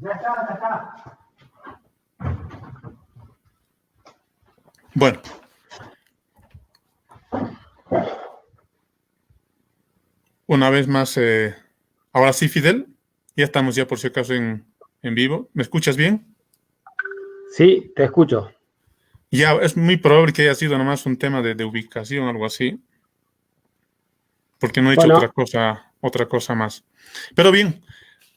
Ya está. Bueno. Una vez más, ahora sí, Fidel, ya estamos ya por si acaso en vivo. ¿Me escuchas bien? Sí, te escucho. Ya, es muy probable que haya sido nomás un tema de ubicación, algo así, porque no he hecho Bueno, otra cosa más. Pero bien,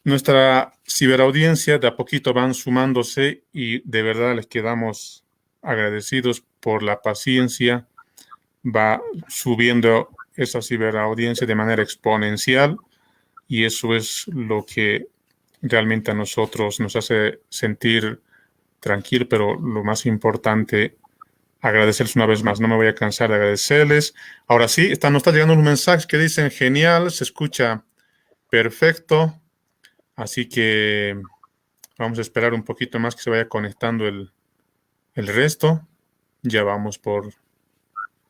nuestra ciberaudiencia de a poquito van sumándose y de verdad les quedamos agradecidos por la paciencia. Va subiendo esa ciberaudiencia de manera exponencial y eso es lo que realmente a nosotros nos hace sentir tranquilo, pero lo más importante, agradecerles una vez más. No me voy a cansar de agradecerles. Ahora sí, nos está llegando un mensaje que dicen genial, se escucha perfecto, así que vamos a esperar un poquito más que se vaya conectando el resto. Ya vamos por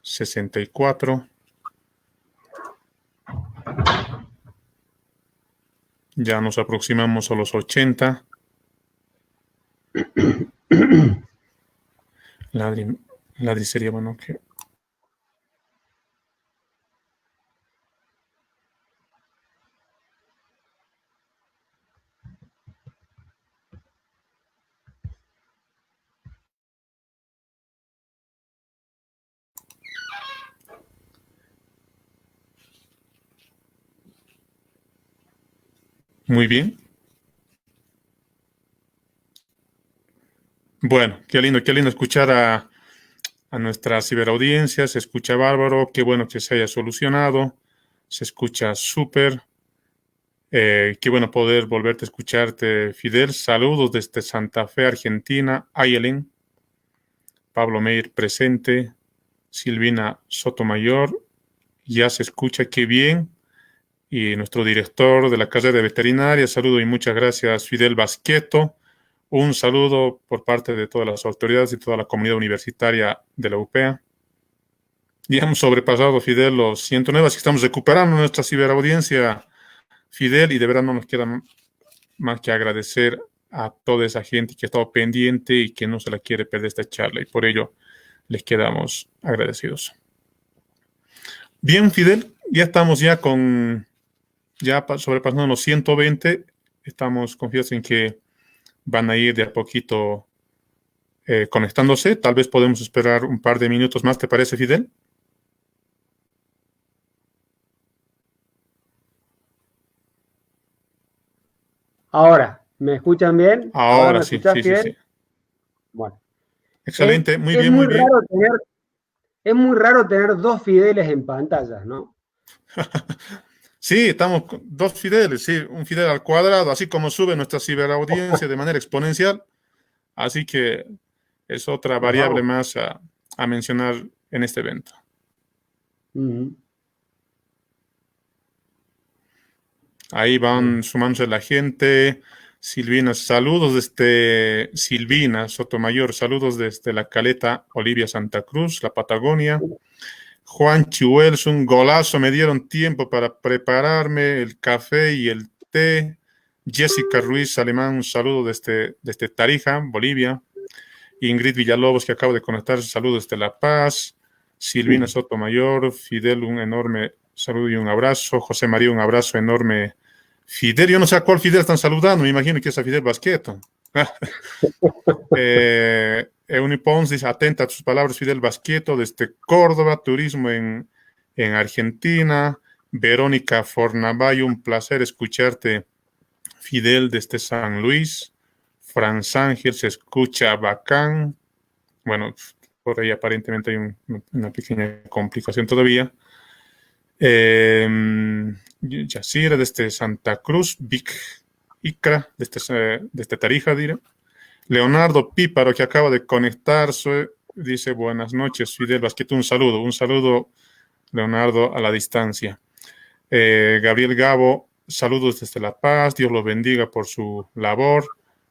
64. Ya nos aproximamos a los 80. Ladri sería bueno que... Muy bien. Bueno, qué lindo escuchar a nuestra ciberaudiencia. Se escucha bárbaro. Qué bueno que se haya solucionado. Se escucha súper. Qué bueno poder volverte a escucharte, Fidel. Saludos desde Santa Fe, Argentina. Ayelen, Pablo Meir presente. Silvina Sotomayor. Ya se escucha, qué bien. Y nuestro director de la carrera de veterinaria. Saludo y muchas gracias, Fidel Basqueto. Un saludo por parte de todas las autoridades y toda la comunidad universitaria de la UPEA. Ya hemos sobrepasado, Fidel, los 109, así que estamos recuperando nuestra ciberaudiencia, Fidel, y de verdad no nos queda más que agradecer a toda esa gente que ha estado pendiente y que no se la quiere perder esta charla, y por ello les quedamos agradecidos. Bien, Fidel, ya estamos sobrepasando los 120, estamos confiados en que van a ir de a poquito conectándose. Tal vez podemos esperar un par de minutos más, ¿te parece, Fidel? ahora, ¿me escuchan bien? ¿Ahora Ahora me sí, escuchás sí, sí, bien? sí. Bueno, es, Excelente, muy es bien, muy muy bien. raro tener, es muy raro tener dos Fideles en pantalla, ¿no? Sí, estamos con dos Fideles, sí, un Fidel al cuadrado, así como sube nuestra ciberaudiencia de manera exponencial. Así que es otra Nos variable vamos. más a mencionar en este evento. Ujú. Ahí van sumándose la gente. Silvina Sotomayor, saludos desde la Caleta Olivia Santa Cruz, la Patagonia. Juan Chihuels, un golazo, me dieron tiempo para prepararme el café y el té. Jessica Ruiz Alemán, un saludo desde Tarija, Bolivia. Ingrid Villalobos, que acabo de conectar, saludos desde La Paz. Silvina Sotomayor, Fidel, un enorme saludo y un abrazo. José María, un abrazo enorme. Fidel, yo no sé a cuál Fidel están saludando, me imagino que es a Fidel Basqueto. Euni Pons dice, atenta a tus palabras, Fidel Basqueto, desde Córdoba, turismo en Argentina. Verónica Fornavayo, un placer escucharte, Fidel, desde San Luis. Franz Ángel, se escucha bacán. Bueno, por ahí aparentemente hay una pequeña complicación todavía. Yacira, desde Santa Cruz. Vic Icra, desde Tarija, diré. Leonardo Píparo, que acaba de conectarse, dice buenas noches, Fidel Basqueto, un saludo, Leonardo, a la distancia. Gabriel Gabo, saludos desde La Paz, Dios los bendiga por su labor.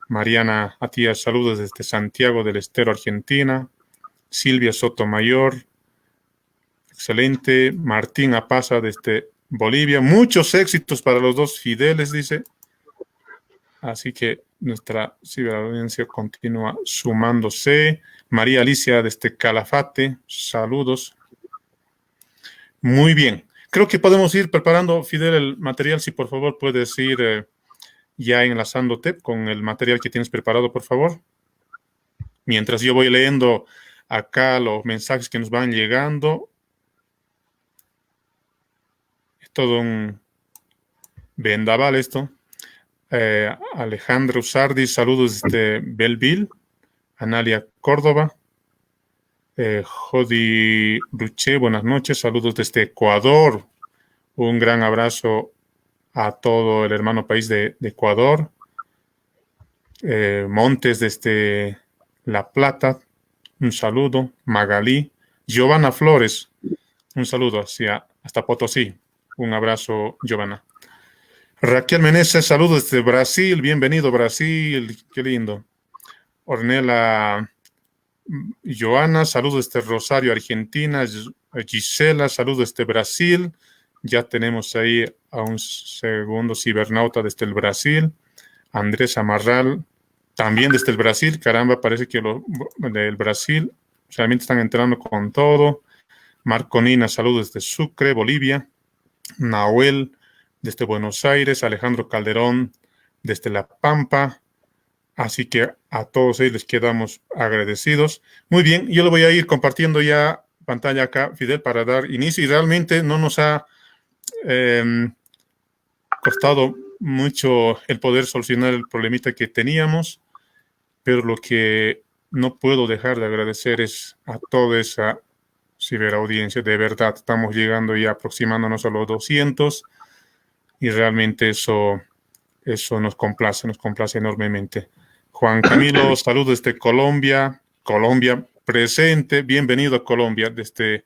Mariana Atías, saludos desde Santiago del Estero, Argentina. Silvia Sotomayor, excelente. Martín Apaza desde Bolivia, muchos éxitos para los dos Fideles, dice. Así que Nuestra ciberaudiencia continúa sumándose. María Alicia desde Calafate, saludos. Muy bien. Creo que podemos ir preparando, Fidel, el material. Si por favor puedes ir ya enlazándote con el material que tienes preparado, por favor. Mientras yo voy leyendo acá los mensajes que nos van llegando. Es todo un vendaval esto. Alejandro Sardi, saludos desde Belleville. Analia Córdoba. Jody Ruche, buenas noches, saludos desde Ecuador. Un gran abrazo a todo el hermano país de Ecuador. Montes desde La Plata, un saludo. Magalí. Giovanna Flores, un saludo hasta Potosí. Un abrazo, Giovanna. Raquel Meneses, saludos desde Brasil. Bienvenido, Brasil. Qué lindo. Ornella Joana, saludos desde Rosario, Argentina. Gisela, saludos desde Brasil. Ya tenemos ahí a un segundo cibernauta desde el Brasil. Andrés Amarral, también desde el Brasil. Caramba, parece que del Brasil realmente están entrando con todo. Marconina, saludos desde Sucre, Bolivia. Nahuel, desde Buenos Aires. Alejandro Calderón, desde La Pampa. Así que a todos ellos les quedamos agradecidos. Muy bien, yo lo voy a ir compartiendo ya pantalla acá, Fidel, para dar inicio. Y realmente no nos ha costado mucho el poder solucionar el problemita que teníamos, pero lo que no puedo dejar de agradecer es a toda esa ciberaudiencia. De verdad, estamos llegando ya aproximándonos a los 200 y realmente eso nos complace enormemente. Juan Camilo, saludos desde Colombia. Colombia presente. Bienvenido a Colombia. Desde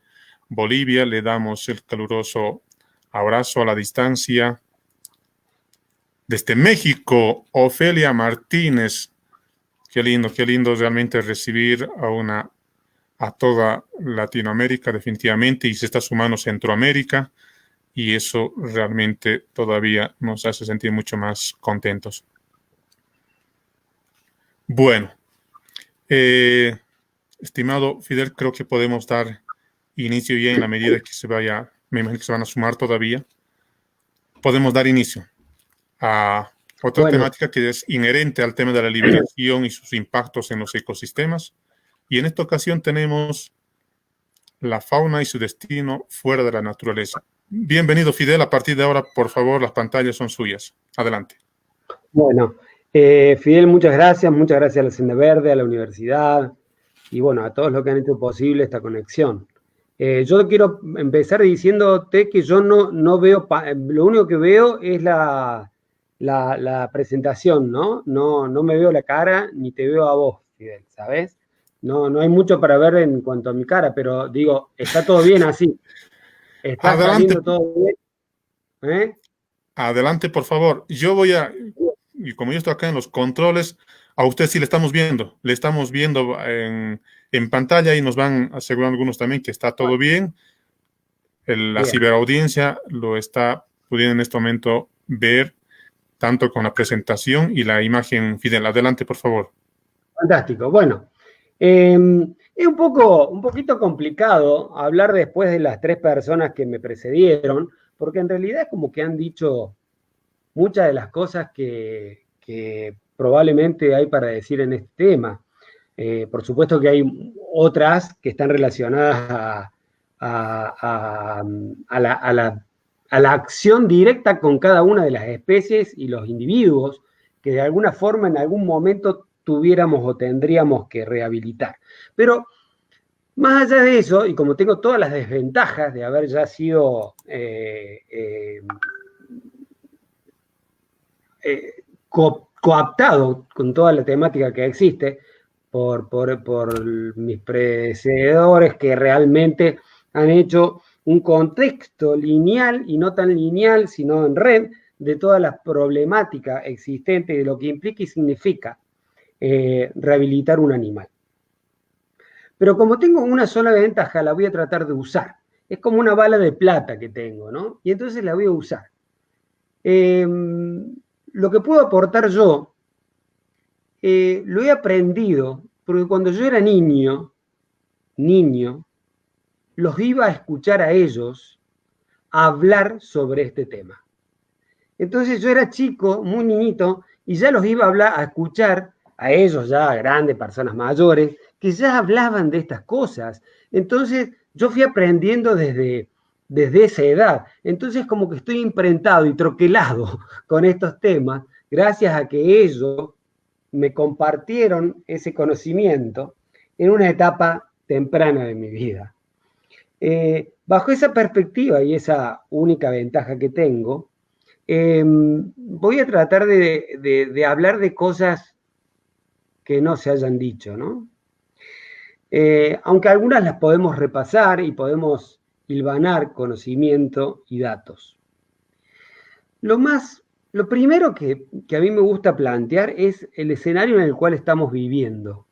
Bolivia le damos el caluroso abrazo a la distancia. Desde México, Ofelia Martínez. Qué lindo realmente recibir a toda Latinoamérica, definitivamente, y se está sumando Centroamérica, y eso realmente todavía nos hace sentir mucho más contentos. Bueno, estimado Fidel, creo que podemos dar inicio ya en la medida que me imagino que se van a sumar todavía. Podemos dar inicio a otra temática que es inherente al tema de la liberación y sus impactos en los ecosistemas. Y en esta ocasión tenemos la fauna y su destino fuera de la naturaleza. Bienvenido, Fidel. A partir de ahora, por favor, las pantallas son suyas. Adelante. Bueno, Fidel, muchas gracias a la Senda Verde, a la universidad y bueno, a todos los que han hecho posible esta conexión. Yo quiero empezar diciéndote que yo no veo, lo único que veo es la presentación, ¿no? No me veo la cara ni te veo a vos, Fidel, ¿sabes? No hay mucho para ver en cuanto a mi cara, pero digo, está todo bien así. Está saliendo todo bien. Adelante, por favor. Y como yo estoy acá en los controles, a usted sí le estamos viendo en pantalla y nos van asegurando algunos también que está todo bien. La ciberaudiencia lo está pudiendo en este momento ver tanto con la presentación y la imagen. Fidel, adelante, por favor. Fantástico. Bueno, es un poquito complicado hablar después de las tres personas que me precedieron, porque en realidad es como que han dicho muchas de las cosas que probablemente hay para decir en este tema. Por supuesto que hay otras que están relacionadas a la acción directa con cada una de las especies y los individuos que de alguna forma en algún momento tuviéramos o tendríamos que rehabilitar. Pero más allá de eso, y como tengo todas las desventajas de haber ya sido coaptado con toda la temática que existe por mis predecesores que realmente han hecho un contexto lineal y no tan lineal, sino en red, de toda la problemática existente de lo que implica y significa rehabilitar un animal. Pero como tengo una sola ventaja, la voy a tratar de usar. Es como una bala de plata que tengo, ¿no? Y entonces la voy a usar. Lo que puedo aportar yo lo he aprendido, porque cuando yo era niño, los iba a escuchar a ellos hablar sobre este tema. Entonces yo era chico, muy niñito, y ya los iba a hablar, a escuchar a ellos ya grandes, personas mayores, que ya hablaban de estas cosas. Entonces yo fui aprendiendo desde esa edad. Entonces como que estoy imprentado y troquelado con estos temas, gracias a que ellos me compartieron ese conocimiento en una etapa temprana de mi vida. Bajo esa perspectiva y esa única ventaja que tengo, voy a tratar de hablar de cosas que no se hayan dicho, ¿no? Aunque algunas las podemos repasar y podemos hilvanar conocimiento y datos. Lo primero que a mí me gusta plantear es el escenario en el cual estamos viviendo.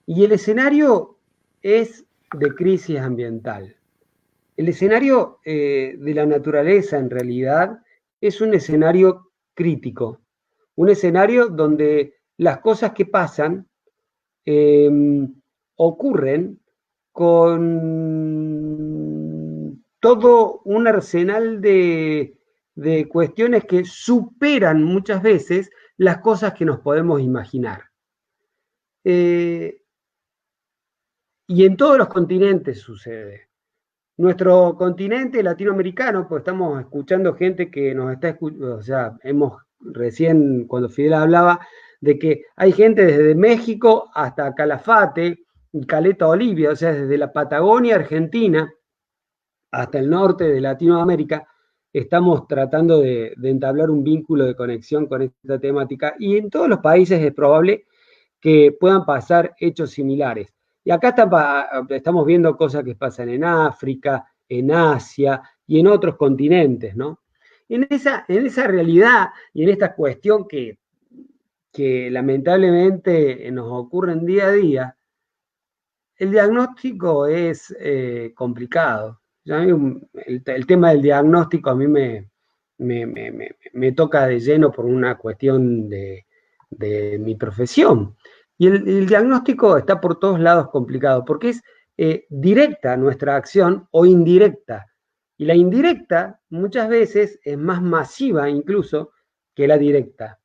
Y el escenario es de crisis ambiental. El escenario de la naturaleza, en realidad, es un escenario crítico, un escenario donde las cosas que pasan ocurren con todo un arsenal de cuestiones que superan muchas veces las cosas que nos podemos imaginar. Y en todos los continentes sucede. Nuestro continente latinoamericano, pues estamos escuchando gente que nos está escuchando, o sea, recién cuando Fidel hablaba de que hay gente desde México hasta Calafate y Caleta, Olivia, o sea, desde la Patagonia, Argentina, hasta el norte de Latinoamérica, estamos tratando de entablar un vínculo de conexión con esta temática, y en todos los países es probable que puedan pasar hechos similares. Y acá estamos viendo cosas que pasan en África, en Asia y en otros continentes, ¿no? En esa realidad y en esta cuestión que lamentablemente nos ocurre en día a día, el diagnóstico es complicado. El tema del diagnóstico a mí me toca de lleno por una cuestión de mi profesión. Y el diagnóstico está por todos lados complicado, porque es directa nuestra acción o indirecta. Y la indirecta muchas veces es más masiva incluso que la directa.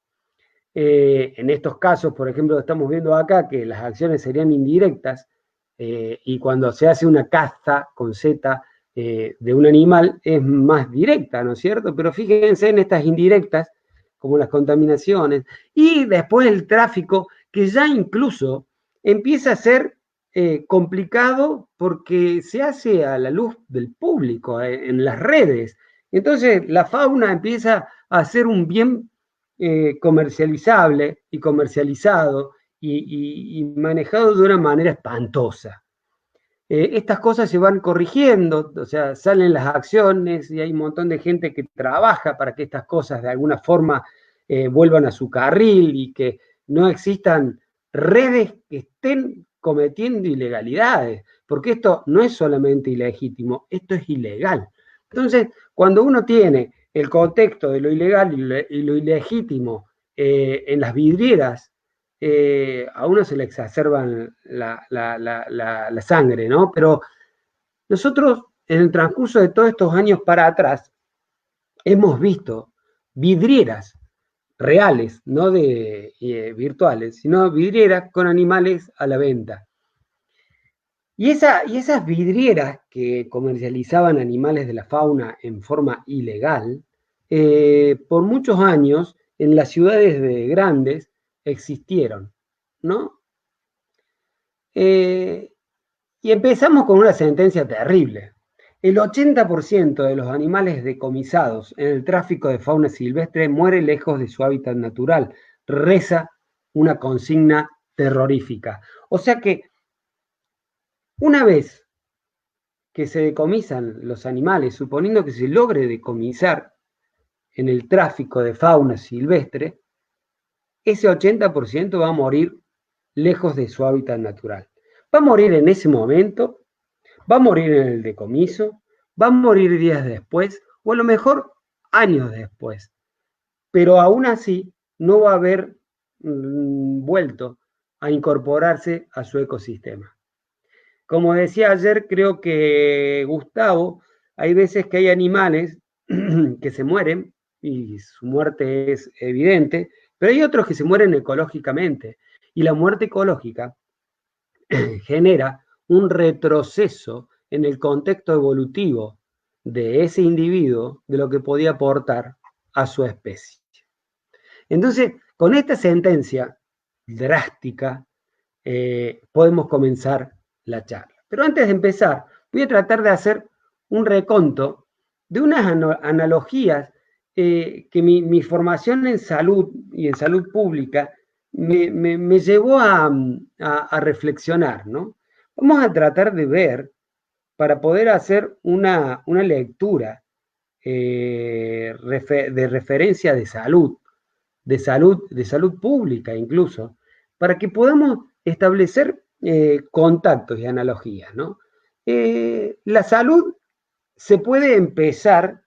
En estos casos, por ejemplo, estamos viendo acá que las acciones serían indirectas, y cuando se hace una caza con Z de un animal es más directa, ¿no es cierto? Pero fíjense en estas indirectas, como las contaminaciones, y después el tráfico, que ya incluso empieza a ser complicado porque se hace a la luz del público, en las redes. Entonces la fauna empieza a ser un bien comercializable y comercializado y manejado de una manera espantosa. Estas cosas se van corrigiendo, o sea, salen las acciones y hay un montón de gente que trabaja para que estas cosas de alguna forma vuelvan a su carril y que no existan redes que estén cometiendo ilegalidades, porque esto no es solamente ilegítimo, esto es ilegal. Entonces, cuando uno tiene el contexto de lo ilegal y lo ilegítimo en las vidrieras, a uno se le exacerban la sangre, ¿no? Pero nosotros, en el transcurso de todos estos años para atrás, hemos visto vidrieras reales, no virtuales, sino vidrieras con animales a la venta. Y esas vidrieras que comercializaban animales de la fauna en forma ilegal, por muchos años en las ciudades grandes existieron, ¿no? Y empezamos con una sentencia terrible. El 80% de los animales decomisados en el tráfico de fauna silvestre muere lejos de su hábitat natural, reza una consigna terrorífica. O sea que una vez que se decomisan los animales, suponiendo que se logre decomisar en el tráfico de fauna silvestre, ese 80% va a morir lejos de su hábitat natural. Va a morir en ese momento, va a morir en el decomiso, va a morir días después, o a lo mejor años después. Pero aún así no va a haber vuelto a incorporarse a su ecosistema. Como decía ayer, creo que Gustavo, hay veces que hay animales que se mueren y su muerte es evidente, pero hay otros que se mueren ecológicamente. Y la muerte ecológica genera un retroceso en el contexto evolutivo de ese individuo de lo que podía aportar a su especie. Entonces, con esta sentencia drástica, podemos comenzar la charla. Pero antes de empezar, voy a tratar de hacer un reconto de unas analogías que mi formación en salud y en salud pública me llevó a reflexionar, ¿no? Vamos a tratar de ver, para poder hacer una lectura de referencia de salud pública incluso, para que podamos establecer contactos y analogías, ¿no? La salud se puede empezar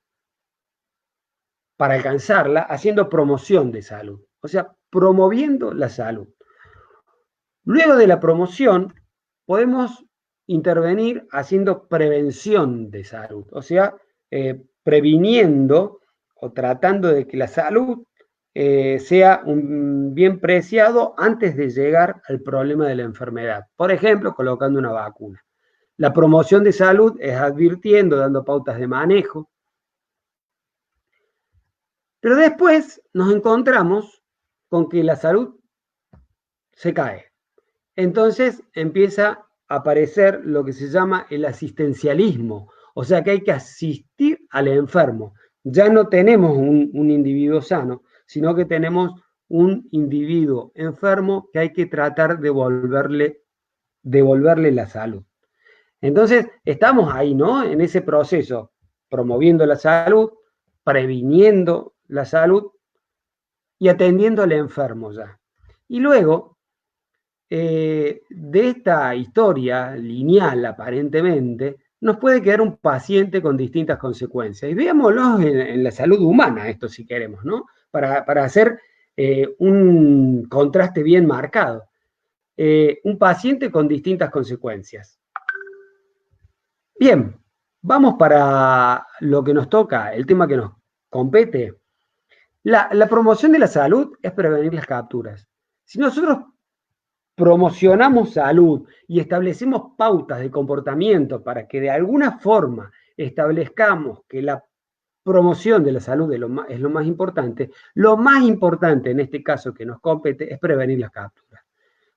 para alcanzarla haciendo promoción de salud, o sea, promoviendo la salud. Luego de la promoción, podemos intervenir haciendo prevención de salud, o sea, previniendo o tratando de que la salud sea un bien preciado antes de llegar al problema de la enfermedad. Por ejemplo, colocando una vacuna. La promoción de salud es advirtiendo, dando pautas de manejo. Pero después nos encontramos con que la salud se cae. Entonces empieza a aparecer lo que se llama el asistencialismo, o sea que hay que asistir al enfermo. Ya no tenemos un individuo sano, sino que tenemos un individuo enfermo que hay que tratar de devolverle la salud. Entonces, estamos ahí, ¿no? En ese proceso, promoviendo la salud, previniendo la salud y atendiendo al enfermo ya. Y luego, de esta historia lineal, aparentemente, nos puede quedar un paciente con distintas consecuencias. Y veámoslo en la salud humana, esto si queremos, ¿no? Para hacer un contraste bien marcado. Un paciente con distintas consecuencias. Bien, vamos para lo que nos toca, el tema que nos compete. La promoción de la salud es prevenir las capturas. Si nosotros promocionamos salud y establecemos pautas de comportamiento para que de alguna forma establezcamos que la promoción de la salud es lo más importante en este caso que nos compete es prevenir las capturas.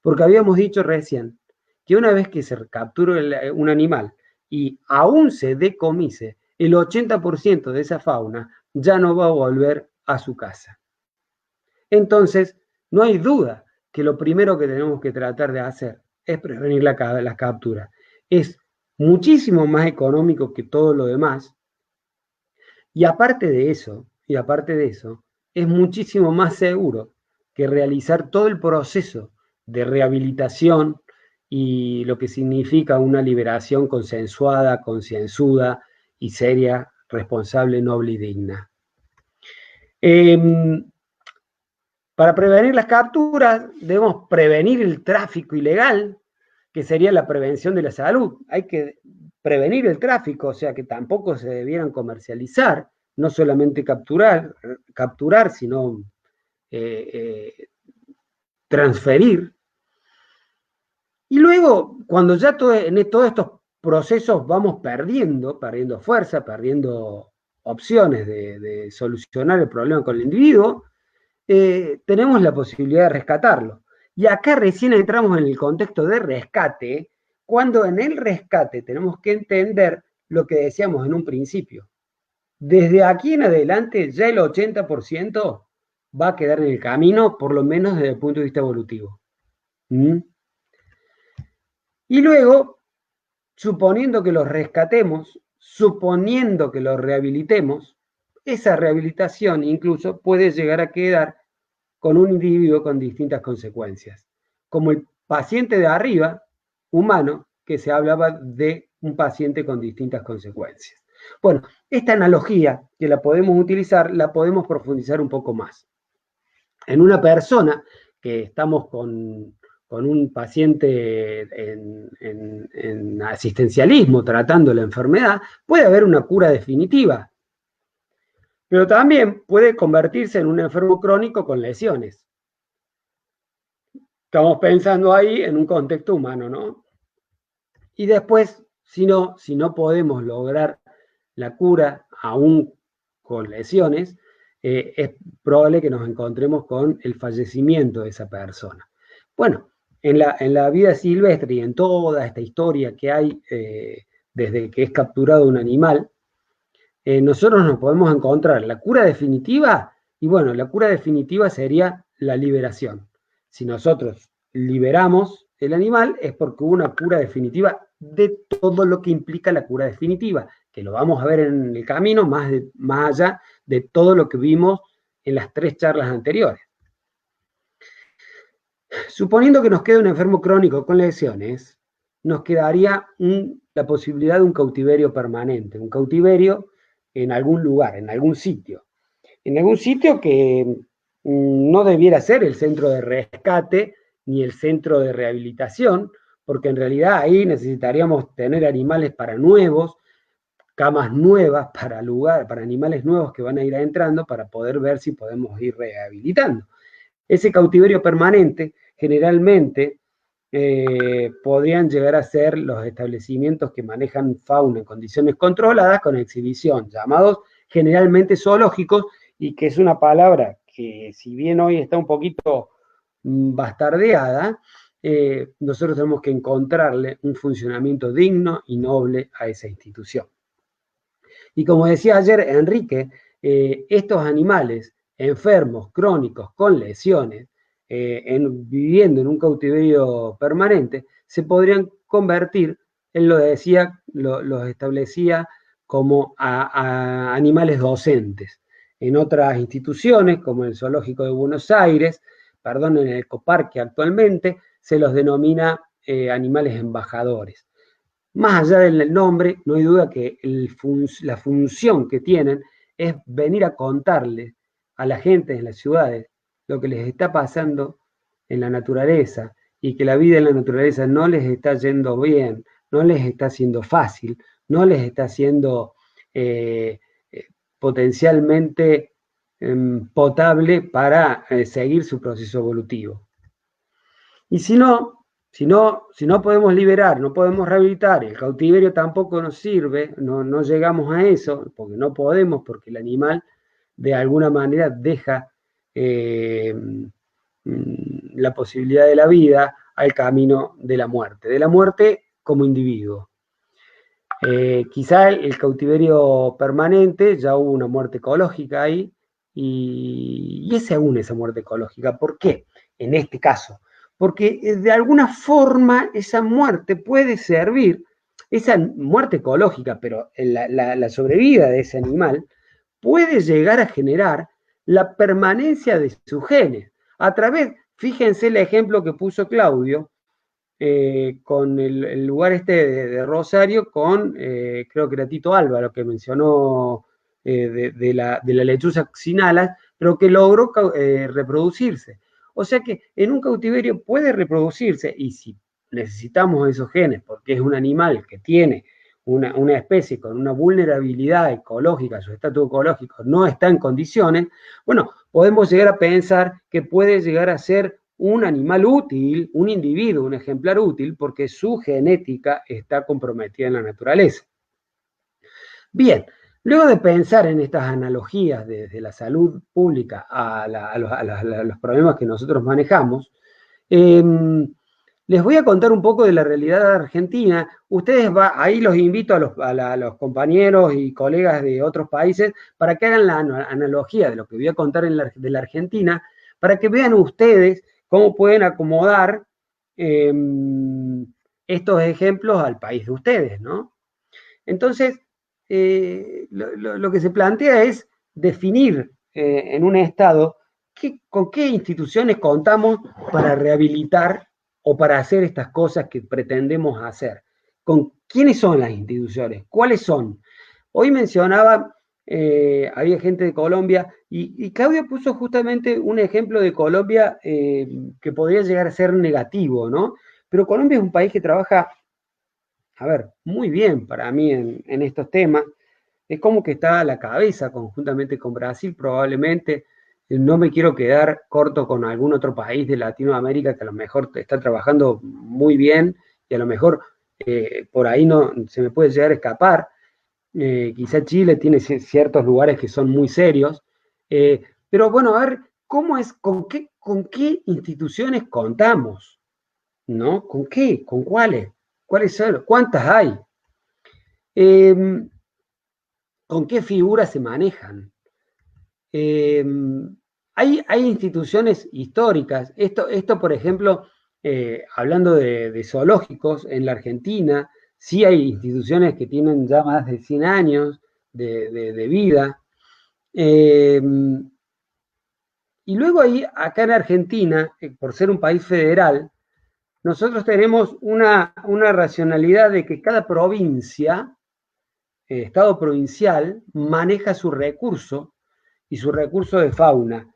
Porque habíamos dicho recién que una vez que se captura un animal y aún se decomise, el 80% de esa fauna ya no va a volver a su casa. Entonces, no hay duda que lo primero que tenemos que tratar de hacer es prevenir la captura. Es muchísimo más económico que todo lo demás. Y aparte de eso, es muchísimo más seguro que realizar todo el proceso de rehabilitación y lo que significa una liberación consensuada, concienzuda y seria, responsable, noble y digna. Para prevenir las capturas, debemos prevenir el tráfico ilegal, que sería la prevención de la salud. Hay que prevenir el tráfico, o sea que tampoco se debieran comercializar, no solamente capturar sino transferir. Y luego, cuando ya en todos estos procesos vamos perdiendo fuerza, perdiendo opciones de solucionar el problema con el individuo, tenemos la posibilidad de rescatarlo. Y acá recién entramos en el contexto de rescate, cuando en el rescate tenemos que entender lo que decíamos en un principio. Desde aquí en adelante ya el 80% va a quedar en el camino, por lo menos desde el punto de vista evolutivo. Y luego, suponiendo que los rescatemos, suponiendo que los rehabilitemos, esa rehabilitación incluso puede llegar a quedar con un individuo con distintas consecuencias, como el paciente de arriba, humano, que se hablaba de un paciente con distintas consecuencias. Bueno, esta analogía que la podemos utilizar, la podemos profundizar un poco más. En una persona que estamos con un paciente en asistencialismo tratando la enfermedad, puede haber una cura definitiva. Pero también puede convertirse en un enfermo crónico con lesiones. Estamos pensando ahí en un contexto humano, ¿no? Y después, si no podemos lograr la cura aún con lesiones, es probable que nos encontremos con el fallecimiento de esa persona. Bueno, en la vida silvestre y en toda esta historia que hay desde que es capturado un animal, nosotros nos podemos encontrar la cura definitiva, y bueno, la cura definitiva sería la liberación. Si nosotros liberamos el animal es porque hubo una cura definitiva de todo lo que implica la cura definitiva, que lo vamos a ver en el camino más allá de todo lo que vimos en las 3 charlas anteriores. Suponiendo que nos quede un enfermo crónico con lesiones, nos quedaría la posibilidad de un cautiverio permanente, un cautiverio en algún lugar, en algún sitio que no debiera ser el centro de rescate ni el centro de rehabilitación, porque en realidad ahí necesitaríamos tener animales para nuevos, camas nuevas para animales nuevos que van a ir entrando para poder ver si podemos ir rehabilitando. Ese cautiverio permanente generalmente podrían llegar a ser los establecimientos que manejan fauna en condiciones controladas con exhibición, llamados generalmente zoológicos, y que es una palabra que, si bien hoy está un poquito bastardeada, nosotros tenemos que encontrarle un funcionamiento digno y noble a esa institución. Y como decía ayer Enrique, estos animales enfermos, crónicos, con lesiones, viviendo en un cautiverio permanente, se podrían convertir, él los establecía como a animales docentes. En otras instituciones, como el Zoológico de Buenos Aires, en el Ecoparque actualmente, se los denomina animales embajadores. Más allá del nombre, no hay duda que la función que tienen es venir a contarle a la gente en las ciudades lo que les está pasando en la naturaleza, y que la vida en la naturaleza no les está yendo bien, no les está siendo fácil, no les está siendo potencialmente potable para seguir su proceso evolutivo. Y si no podemos liberar, no podemos rehabilitar, el cautiverio tampoco nos sirve, no llegamos a eso, porque no podemos, porque el animal de alguna manera deja la posibilidad de la vida al camino de la muerte como individuo. Quizá el cautiverio permanente, ya hubo una muerte ecológica ahí, y es aún esa muerte ecológica. ¿Por qué? En este caso, porque de alguna forma esa muerte puede servir, esa muerte ecológica, pero la sobrevida de ese animal puede llegar a generar la permanencia de sus genes. A través, fíjense el ejemplo que puso Claudio, con el lugar este de Rosario, con creo que era Tito Álvaro, que mencionó de la lechuza xinalas, pero que logró reproducirse. O sea que en un cautiverio puede reproducirse, y si necesitamos esos genes, porque es un animal que tiene una especie con una vulnerabilidad ecológica, su estatus ecológico no está en condiciones, bueno, podemos llegar a pensar que puede llegar a ser un animal útil, un individuo, un ejemplar útil, porque su genética está comprometida en la naturaleza. Bien, luego de pensar en estas analogías desde la salud pública a los problemas que nosotros manejamos, les voy a contar un poco de la realidad argentina. Ustedes ahí los invito a los compañeros y colegas de otros países para que hagan la analogía de lo que voy a contar de la Argentina, para que vean ustedes cómo pueden acomodar estos ejemplos al país de ustedes, ¿no? Entonces, lo que se plantea es definir en un estado con qué instituciones contamos para rehabilitar o para hacer estas cosas que pretendemos hacer. ¿Quiénes son las instituciones? ¿Cuáles son? Hoy mencionaba había gente de Colombia, y Claudia puso justamente un ejemplo de Colombia que podría llegar a ser negativo, ¿no? Pero Colombia es un país que trabaja, a ver, muy bien para mí en estos temas. Es como que está a la cabeza conjuntamente con Brasil, probablemente. No me quiero quedar corto con algún otro país de Latinoamérica que a lo mejor está trabajando muy bien y a lo mejor por ahí no se me puede llegar a escapar. Quizá Chile tiene ciertos lugares que son muy serios. Pero bueno, a ver, ¿cómo es, con qué instituciones contamos? ¿No? ¿Con qué? ¿Con cuáles? ¿Cuáles son? ¿Cuántas hay? Eh, ¿Con qué figuras se manejan? Eh, hay instituciones históricas. Esto por ejemplo, hablando de zoológicos, en la Argentina sí hay instituciones que tienen ya más de 100 años de vida. Eh, y luego ahí, acá en Argentina, por ser un país federal, nosotros tenemos una racionalidad de que cada provincia, estado provincial, maneja su recurso y su recurso de fauna.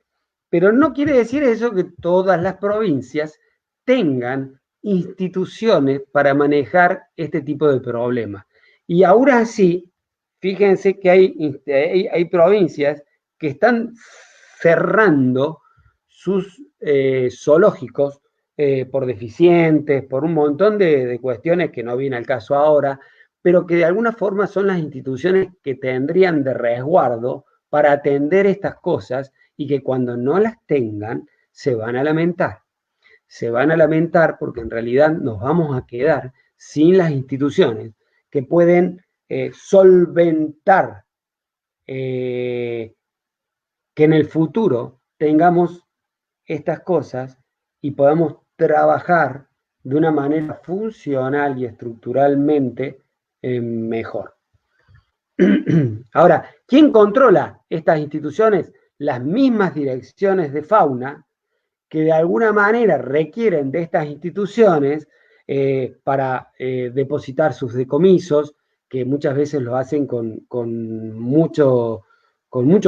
Pero no quiere decir eso que todas las provincias tengan instituciones para manejar este tipo de problemas. Y ahora sí, fíjense que hay provincias que están cerrando sus zoológicos por deficientes, por un montón de cuestiones que no viene al caso ahora, pero que de alguna forma son las instituciones que tendrían de resguardo para atender estas cosas y que cuando no las tengan se van a lamentar. Se van a lamentar porque en realidad nos vamos a quedar sin las instituciones que pueden solventar que en el futuro tengamos estas cosas y podamos trabajar de una manera funcional y estructuralmente mejor. Ahora, ¿quién controla estas instituciones? Las mismas direcciones de fauna que de alguna manera requieren de estas instituciones para depositar sus decomisos, que muchas veces lo hacen con mucho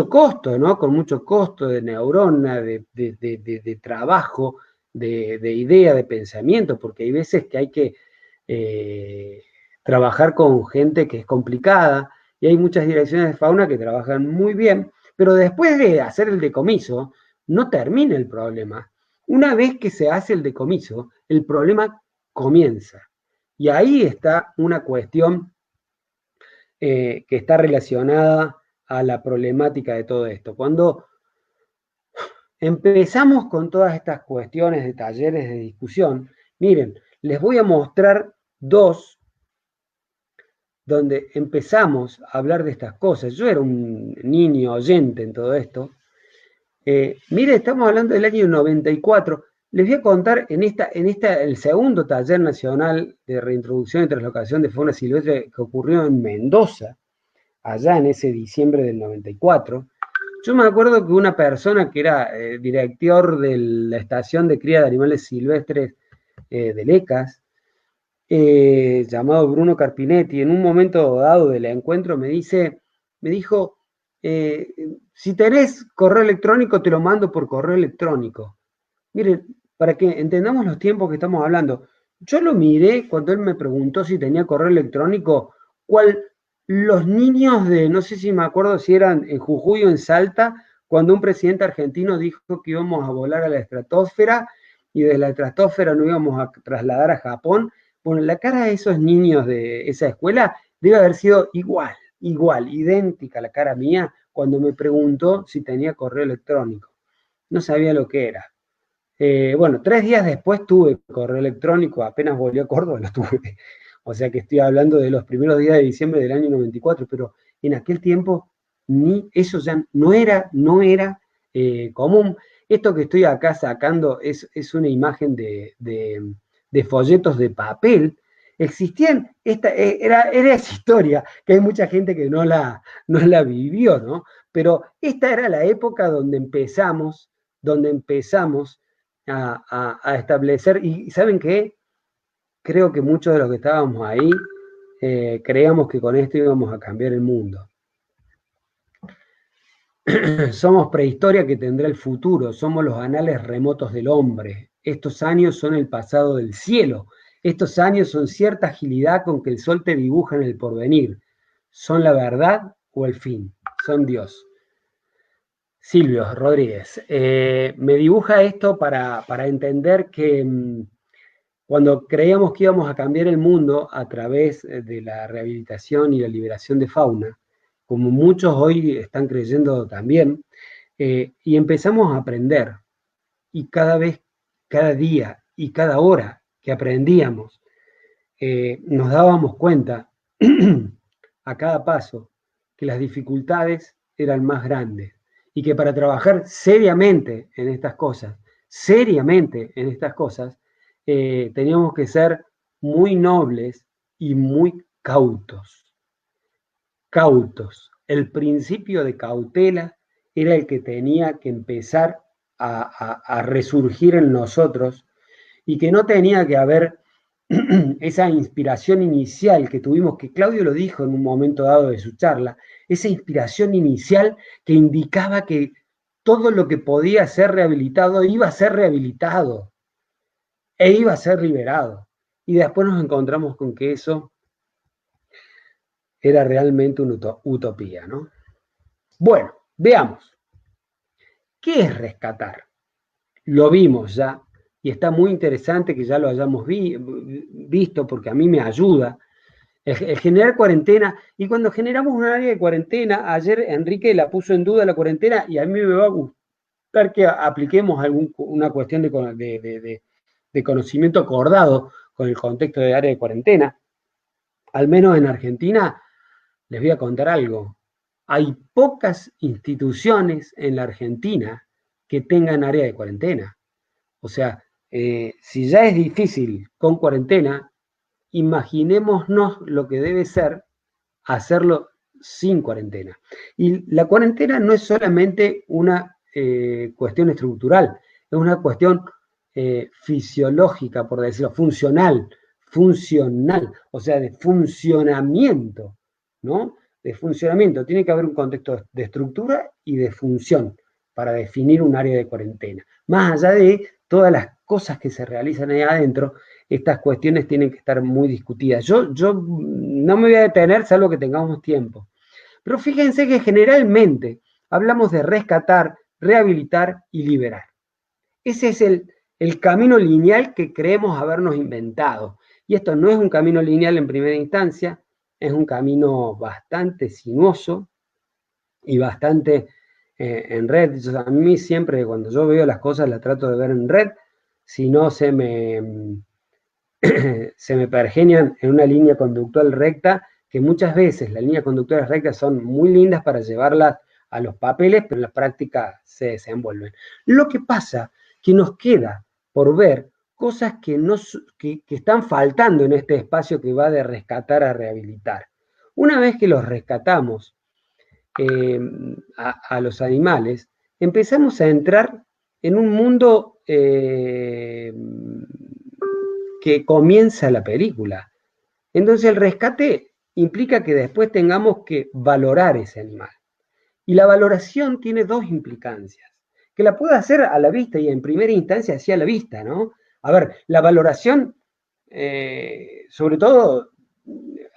costo, ¿no? Con mucho costo de neurona, de trabajo, de idea, de pensamiento, porque hay veces que hay que trabajar con gente que es complicada y hay muchas direcciones de fauna que trabajan muy bien, pero después de hacer el decomiso, no termina el problema. Una vez que se hace el decomiso, el problema comienza. Y ahí está una cuestión que está relacionada a la problemática de todo esto. Cuando empezamos con todas estas cuestiones de talleres de discusión, miren, les voy a mostrar dos donde empezamos a hablar de estas cosas. Yo era un niño oyente en todo esto. Mire, estamos hablando del año 94. Les voy a contar el segundo taller nacional de reintroducción y translocación de fauna silvestre que ocurrió en Mendoza, allá en ese diciembre del 94. Yo me acuerdo que una persona que era director de la estación de cría de animales silvestres de Lecas, llamado Bruno Carpinetti, en un momento dado del encuentro me dijo, si tenés correo electrónico, te lo mando por correo electrónico. Miren, para que entendamos los tiempos que estamos hablando, yo lo miré cuando él me preguntó si tenía correo electrónico, cual los niños de, no sé si me acuerdo si eran en Jujuy o en Salta, cuando un presidente argentino dijo que íbamos a volar a la estratosfera y de la estratosfera nos íbamos a trasladar a Japón. Bueno, la cara de esos niños de esa escuela debe haber sido igual, idéntica a la cara mía cuando me preguntó si tenía correo electrónico. No sabía lo que era. Bueno, 3 días después tuve correo electrónico, apenas volví a Córdoba lo tuve. O sea que estoy hablando de los primeros días de diciembre del año 94, pero en aquel tiempo ni eso ya no era común. Esto que estoy acá sacando es una imagen de folletos de papel. Existían, era esa historia, que hay mucha gente que no la vivió, ¿no? Pero esta era la época donde empezamos a establecer, y ¿saben qué? Creo que muchos de los que estábamos ahí creíamos que con esto íbamos a cambiar el mundo. Somos prehistoria que tendrá el futuro, somos los anales remotos del hombre. Estos años son el pasado del cielo. Estos años son cierta agilidad con que el sol te dibuja en el porvenir. Son la verdad o el fin. Son Dios. Silvio Rodríguez, me dibuja esto para entender que cuando creíamos que íbamos a cambiar el mundo a través de la rehabilitación y la liberación de fauna, como muchos hoy están creyendo también, y empezamos a aprender, y cada vez, cada día y cada hora que aprendíamos, nos dábamos cuenta a cada paso que las dificultades eran más grandes y que para trabajar seriamente en estas cosas, teníamos que ser muy nobles y muy cautos. Cautos. El principio de cautela era el que tenía que empezar a resurgir en nosotros y que no tenía que haber esa inspiración inicial que tuvimos, que Claudio lo dijo en un momento dado de su charla, esa inspiración inicial que indicaba que todo lo que podía ser rehabilitado iba a ser rehabilitado e iba a ser liberado. Y después nos encontramos con que eso era realmente una utopía, ¿no? Bueno, veamos. ¿Qué es rescatar? Lo vimos ya, y está muy interesante que ya lo hayamos visto porque a mí me ayuda el generar cuarentena. Y cuando generamos un área de cuarentena, ayer Enrique la puso en duda la cuarentena y a mí me va a gustar que apliquemos una cuestión de conocimiento acordado con el contexto de área de cuarentena. Al menos en Argentina, les voy a contar algo. Hay pocas instituciones en la Argentina que tengan área de cuarentena. O sea, si ya es difícil con cuarentena, imaginémonos lo que debe ser hacerlo sin cuarentena. Y la cuarentena no es solamente una cuestión estructural, es una cuestión fisiológica, por decirlo, funcional, o sea, de funcionamiento, ¿no? De funcionamiento. Tiene que haber un contexto de estructura y de función para definir un área de cuarentena. Más allá de todas las cosas que se realizan ahí adentro, estas cuestiones tienen que estar muy discutidas. Yo no me voy a detener, salvo que tengamos tiempo. Pero fíjense que generalmente hablamos de rescatar, rehabilitar y liberar. Ese es el camino lineal que creemos habernos inventado. Y esto no es un camino lineal en primera instancia, es un camino bastante sinuoso y bastante en red. A mí siempre, cuando yo veo las cosas, las trato de ver en red, si no se me pergenian en una línea conductual recta, que muchas veces las líneas conductuales rectas son muy lindas para llevarlas a los papeles, pero en la práctica se desenvuelven. Lo que pasa que nos queda por ver cosas que están faltando en este espacio que va de rescatar a rehabilitar. Una vez que los rescatamos a los animales, empezamos a entrar en un mundo que comienza la película. Entonces el rescate implica que después tengamos que valorar ese animal. Y la valoración tiene dos implicancias, que la puedo hacer a la vista y en primera instancia hacia la vista, ¿no? A ver, la valoración, sobre todo,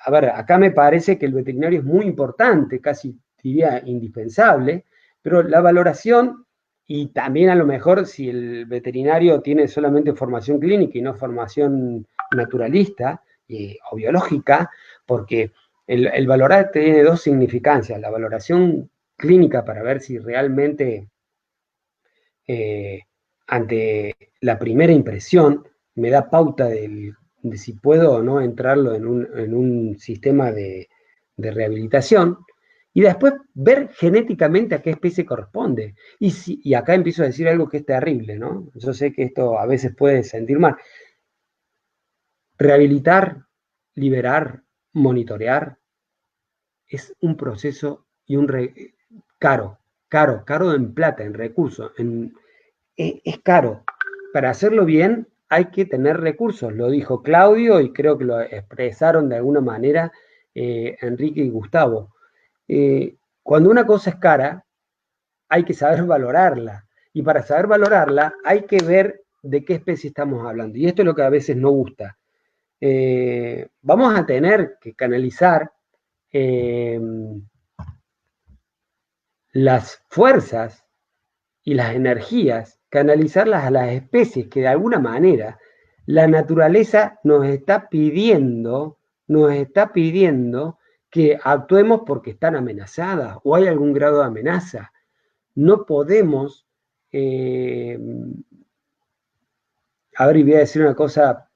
a ver, acá me parece que el veterinario es muy importante, casi diría indispensable, pero la valoración, y también a lo mejor si el veterinario tiene solamente formación clínica y no formación naturalista o biológica, porque el valorar tiene dos significancias, la valoración clínica para ver si realmente ante la primera impresión me da pauta de si puedo o no entrarlo en un sistema de rehabilitación, y después ver genéticamente a qué especie corresponde. Y acá empiezo a decir algo que es terrible, ¿no? Yo sé que esto a veces puede sentir mal. Rehabilitar, liberar, monitorear, es un proceso y caro en plata, en recursos, es caro. Para hacerlo bien hay que tener recursos, lo dijo Claudio y creo que lo expresaron de alguna manera Enrique y Gustavo. Cuando una cosa es cara, hay que saber valorarla. Y para saber valorarla hay que ver de qué especie estamos hablando. Y esto es lo que a veces no gusta. Vamos a tener que canalizar las fuerzas y las energías, canalizarlas a las especies que de alguna manera la naturaleza nos está pidiendo que actuemos porque están amenazadas o hay algún grado de amenaza. No podemos, a ver, y voy a decir una cosa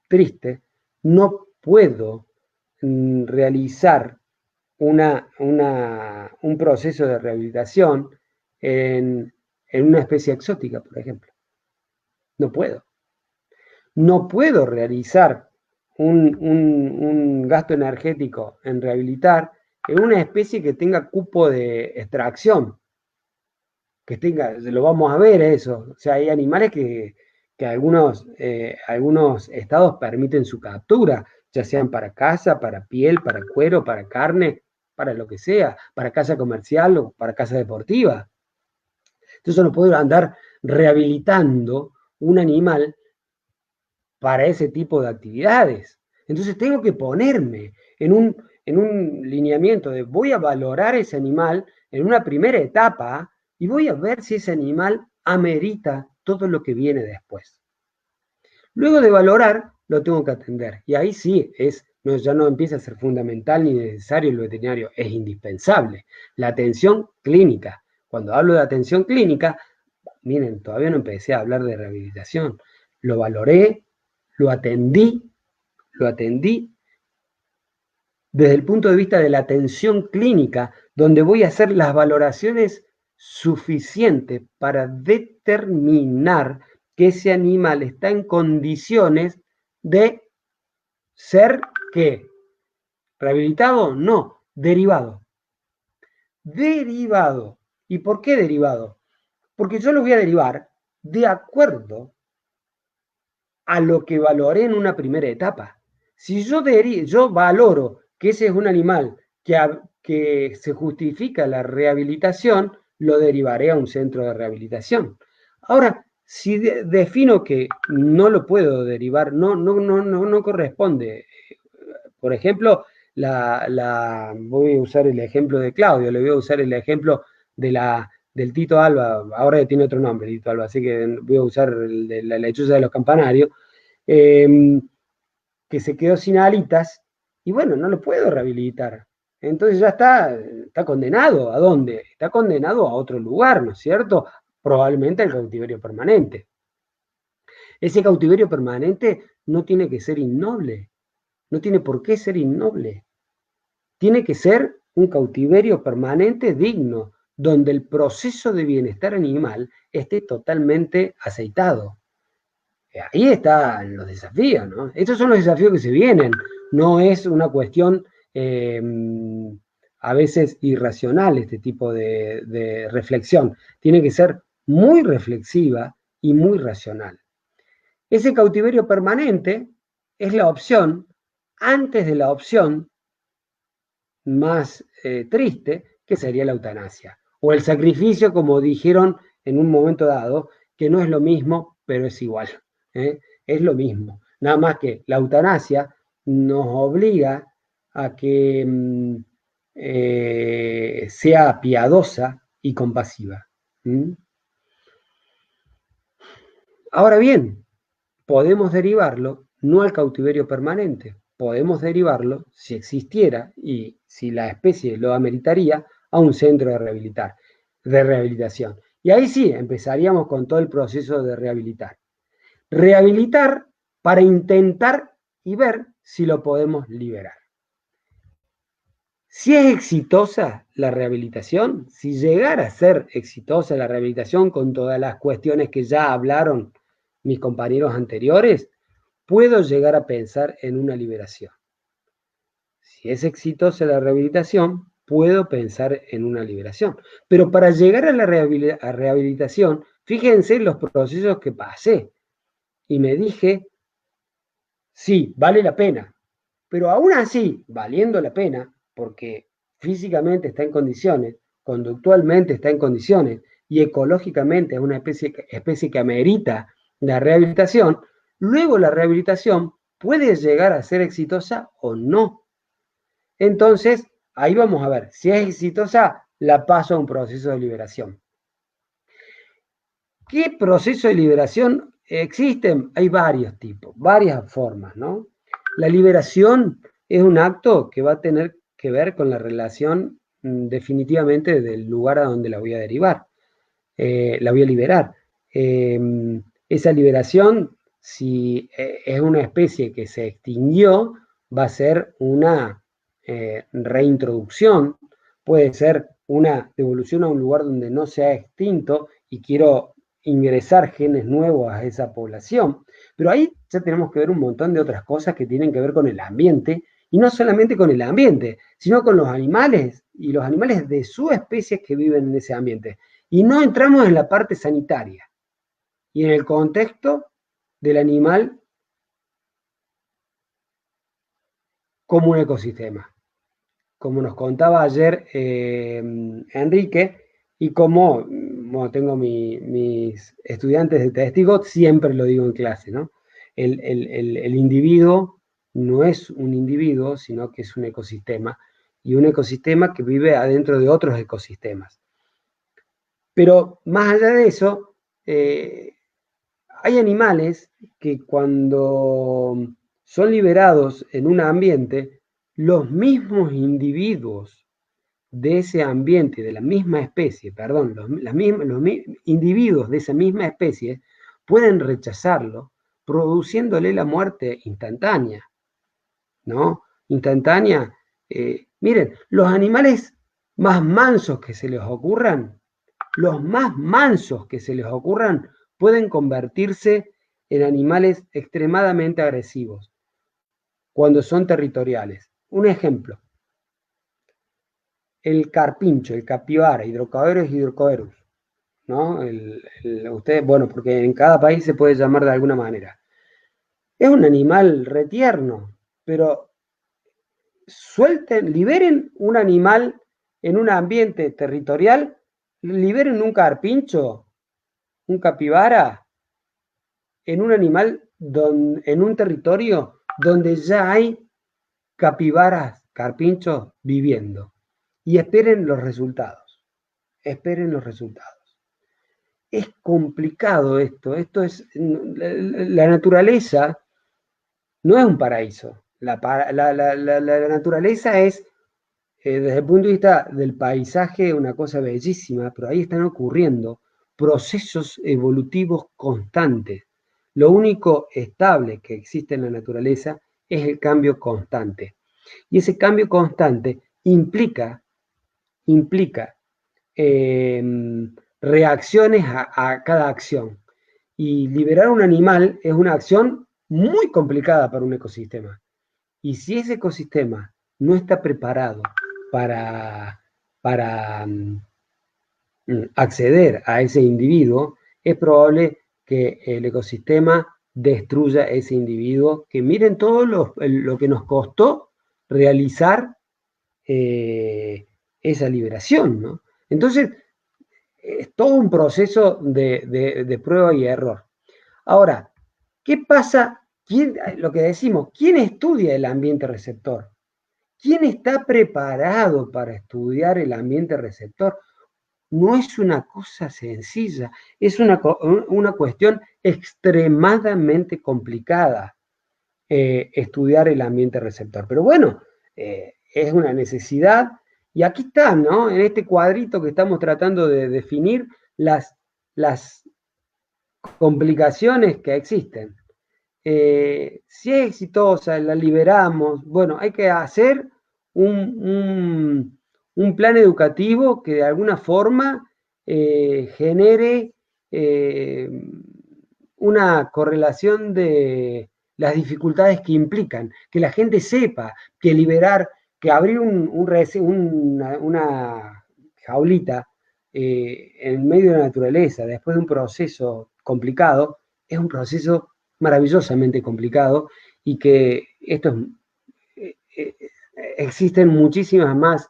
triste, no puedo realizar un proceso de rehabilitación en una especie exótica, por ejemplo. No puedo. No puedo realizar un gasto energético en rehabilitar en una especie que tenga cupo de extracción, que tenga, lo vamos a ver eso. O sea, hay animales que algunos estados permiten su captura, ya sean para caza, para piel, para cuero, para carne, para lo que sea, para caza comercial o para caza deportiva. Entonces no puedo andar rehabilitando un animal para ese tipo de actividades. Entonces tengo que ponerme en un lineamiento de voy a valorar ese animal en una primera etapa y voy a ver si ese animal amerita todo lo que viene después. Luego de valorar, lo tengo que atender. Y ahí sí, ya no empieza a ser fundamental ni necesario el veterinario, es indispensable. La atención clínica. Cuando hablo de atención clínica, miren, todavía no empecé a hablar de rehabilitación. Lo valoré, lo atendí desde el punto de vista de la atención clínica, donde voy a hacer las valoraciones suficientes para determinar que ese animal está en condiciones de ser, ¿qué? ¿Rehabilitado? No, derivado. Derivado. ¿Y por qué derivado? Porque yo lo voy a derivar de acuerdo a lo que valoré en una primera etapa. Si yo valoro que ese es un animal que se justifica la rehabilitación, lo derivaré a un centro de rehabilitación. Ahora, si defino que no lo puedo derivar, no corresponde. Por ejemplo, voy a usar el ejemplo de Claudio, le voy a usar el ejemplo del Tito Alba, ahora tiene otro nombre, Tito Alba, así que voy a usar el de la lechuza de los campanarios, que se quedó sin alitas, y bueno, no lo puedo rehabilitar. Entonces ya está condenado. ¿A dónde? Está condenado a otro lugar, ¿no es cierto? Probablemente al cautiverio permanente. Ese cautiverio permanente no tiene que ser innoble, no tiene por qué ser innoble. Tiene que ser un cautiverio permanente digno, donde el proceso de bienestar animal esté totalmente aceitado. Ahí están los desafíos, ¿no? Estos son los desafíos que se vienen. No es una cuestión a veces irracional este tipo de reflexión. Tiene que ser muy reflexiva y muy racional. Ese cautiverio permanente es la opción antes de la opción más triste, que sería la eutanasia. O el sacrificio, como dijeron en un momento dado, que no es lo mismo, pero es igual. Es lo mismo. Nada más que la eutanasia nos obliga a que sea piadosa y compasiva. Ahora bien, podemos derivarlo no al cautiverio permanente, podemos derivarlo, si existiera y si la especie lo ameritaría, a un centro de rehabilitación. Y ahí sí, empezaríamos con todo el proceso de rehabilitar. Rehabilitar para intentar y ver si lo podemos liberar. Si es exitosa la rehabilitación, si llegara a ser exitosa la rehabilitación con todas las cuestiones que ya hablaron mis compañeros anteriores, puedo llegar a pensar en una liberación. Si es exitosa la rehabilitación, puedo pensar en una liberación. Pero para llegar a la rehabilitación, fíjense los procesos que pasé. Y me dije, sí, vale la pena. Pero aún así, valiendo la pena, porque físicamente está en condiciones, conductualmente está en condiciones y ecológicamente es una especie que amerita la rehabilitación, luego la rehabilitación puede llegar a ser exitosa o no. Entonces, ahí vamos a ver, si es exitosa, la paso a un proceso de liberación. ¿Qué proceso de liberación existen? Hay varios tipos, varias formas, ¿no? La liberación es un acto que va a tener que ver con la relación definitivamente del lugar a donde la voy a derivar, la voy a liberar. Esa liberación, si es una especie que se extinguió, va a ser una reintroducción, puede ser una devolución a un lugar donde no se ha extinto y quiero ingresar genes nuevos a esa población. Pero ahí ya tenemos que ver un montón de otras cosas que tienen que ver con el ambiente, y no solamente con el ambiente, sino con los animales y los animales de su especie que viven en ese ambiente. Y no entramos en la parte sanitaria y en el contexto del animal como un ecosistema. Como nos contaba ayer Enrique, y como tengo mis estudiantes de testigo, siempre lo digo en clase, ¿no? El individuo no es un individuo, sino que es un ecosistema, y un ecosistema que vive adentro de otros ecosistemas. Pero más allá de eso, hay animales que cuando son liberados en un ambiente, los mismos individuos de ese ambiente, de la misma especie, perdón, los individuos de esa misma especie pueden rechazarlo, produciéndole la muerte instantánea, ¿no? Instantánea. Miren, los animales más mansos que se les ocurran, los más mansos que se les ocurran, pueden convertirse en animales extremadamente agresivos cuando son territoriales. Un ejemplo, el carpincho, el capibara, Hydrocoerus hydrocoerus, ¿no? Ustedes, bueno, porque en cada país se puede llamar de alguna manera. Es un animal retierno, pero liberen un animal en un ambiente territorial, liberen un carpincho, un capibara, en un animal, en un territorio donde ya hay capibaras, carpinchos viviendo. Y esperen los resultados. Esperen los resultados. Es complicado esto. Esto es. La naturaleza no es un paraíso. La naturaleza es, desde el punto de vista del paisaje, una cosa bellísima, pero ahí están ocurriendo procesos evolutivos constantes. Lo único estable que existe en la naturaleza es el cambio constante. Y ese cambio constante implica reacciones a cada acción. Y liberar un animal es una acción muy complicada para un ecosistema. Y si ese ecosistema no está preparado para acceder a ese individuo, es probable que el ecosistema destruya a ese individuo, que miren todo lo que nos costó realizar esa liberación, ¿no? Entonces, es todo un proceso de prueba y error. Ahora, ¿qué pasa? Lo que decimos, ¿quién estudia el ambiente receptor? ¿Quién está preparado para estudiar el ambiente receptor? No es una cosa sencilla, es una cuestión extremadamente complicada estudiar el ambiente receptor. Pero bueno, es una necesidad. Y aquí está, ¿no? En este cuadrito que estamos tratando de definir las complicaciones que existen. Si es exitosa, la liberamos, bueno, hay que hacer un plan educativo que de alguna forma genere una correlación de las dificultades que implican, que la gente sepa que liberar, que abrir una jaulita en medio de la naturaleza, después de un proceso complicado, es un proceso maravillosamente complicado, y que existen muchísimas más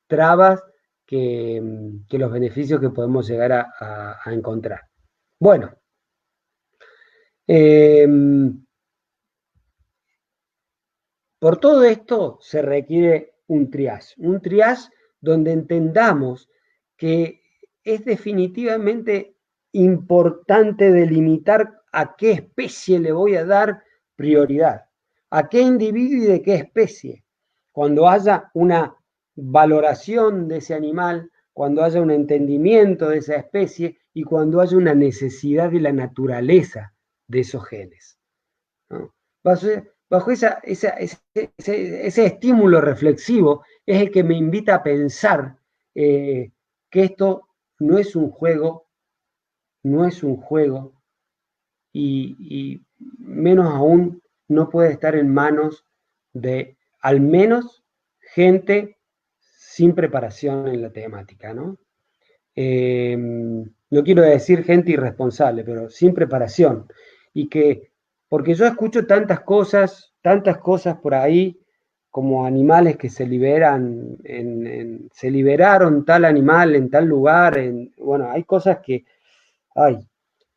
trabas que los beneficios que podemos llegar a encontrar. Bueno, por todo esto se requiere un triage donde entendamos que es definitivamente importante delimitar a qué especie le voy a dar prioridad, a qué individuo y de qué especie. Cuando haya una valoración de ese animal, cuando haya un entendimiento de esa especie y cuando haya una necesidad de la naturaleza de esos genes, ¿no? Bajo ese estímulo reflexivo es el que me invita a pensar que esto no es un juego, y menos aún no puede estar en manos de al menos gente sin preparación en la temática, ¿no? No quiero decir gente irresponsable, pero sin preparación. Porque yo escucho tantas cosas por ahí, como animales que se liberan, se liberaron tal animal en tal lugar, bueno, hay cosas que,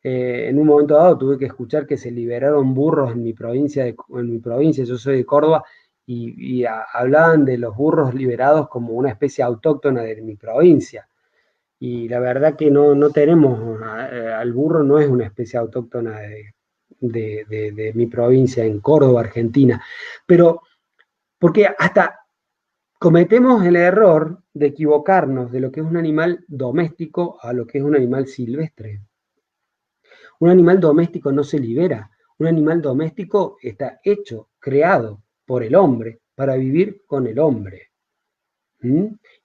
en un momento dado tuve que escuchar que se liberaron burros en mi provincia, yo soy de Córdoba, y hablaban de los burros liberados como una especie autóctona de mi provincia. Y la verdad que no tenemos, al burro no es una especie autóctona de mi provincia, en Córdoba, Argentina. Pero porque hasta cometemos el error de equivocarnos de lo que es un animal doméstico a lo que es un animal silvestre. Un animal doméstico no se libera. Un animal doméstico está hecho, creado por el hombre para vivir con el hombre.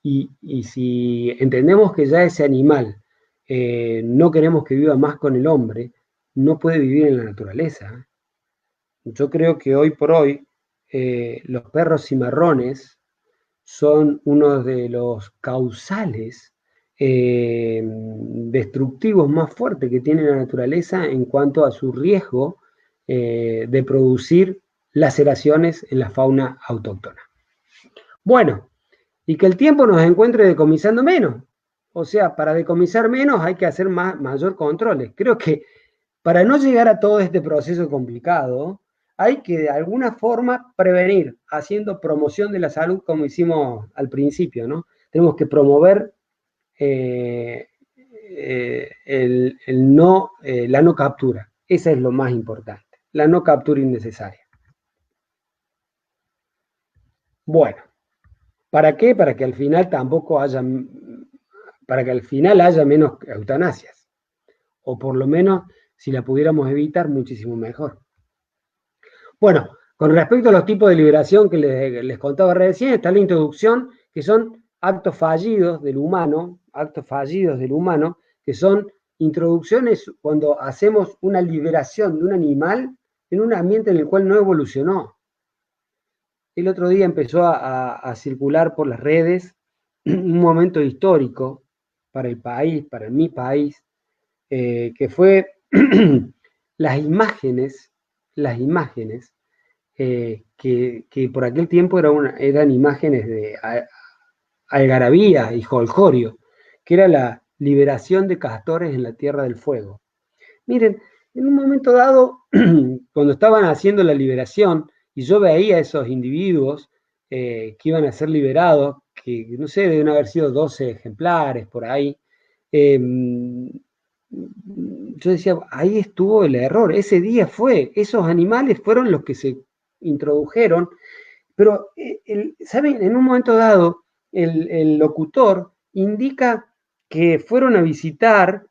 Y si entendemos que ya ese animal no queremos que viva más con el hombre, no puede vivir en la naturaleza. Yo creo que hoy por hoy los perros cimarrones son uno de los causales destructivos más fuertes que tiene la naturaleza en cuanto a su riesgo de producir laceraciones en la fauna autóctona. Bueno, y que el tiempo nos encuentre decomisando menos. O sea, para decomisar menos hay que hacer mayor controles. Creo que para no llegar a todo este proceso complicado, hay que de alguna forma prevenir, haciendo promoción de la salud como hicimos al principio, ¿no? Tenemos que promover la no captura. Esa es lo más importante, la no captura innecesaria. Bueno, ¿para qué? Para que al final haya menos eutanasias, o por lo menos si la pudiéramos evitar, muchísimo mejor. Bueno, con respecto a los tipos de liberación que les contaba recién, está la introducción, que son actos fallidos del humano, que son introducciones cuando hacemos una liberación de un animal en un ambiente en el cual no evolucionó. El otro día empezó a circular por las redes un momento histórico para el país, para mi país, que fue las imágenes que por aquel tiempo eran imágenes de algarabía y jolgorio, que era la liberación de castores en la Tierra del Fuego. Miren, en un momento dado, cuando estaban haciendo la liberación, y yo veía a esos individuos que iban a ser liberados, que no sé, deben haber sido 12 ejemplares por ahí, yo decía, ahí estuvo el error, ese día esos animales fueron los que se introdujeron, pero, ¿saben? En un momento dado, el locutor indica que fueron a visitar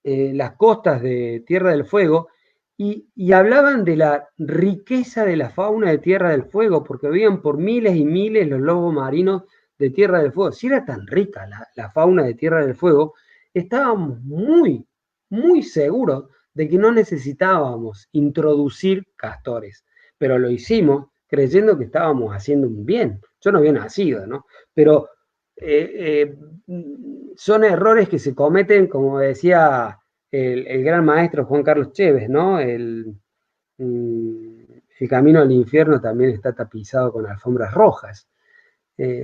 las costas de Tierra del Fuego y hablaban de la riqueza de la fauna de Tierra del Fuego, porque habían por miles y miles los lobos marinos de Tierra del Fuego. Si era tan rica la fauna de Tierra del Fuego, estábamos muy, muy seguros de que no necesitábamos introducir castores, pero lo hicimos creyendo que estábamos haciendo un bien. Yo no había nacido, ¿no? Pero son errores que se cometen, como decía el gran maestro Juan Carlos Chévez, ¿no? El camino al infierno también está tapizado con alfombras rojas.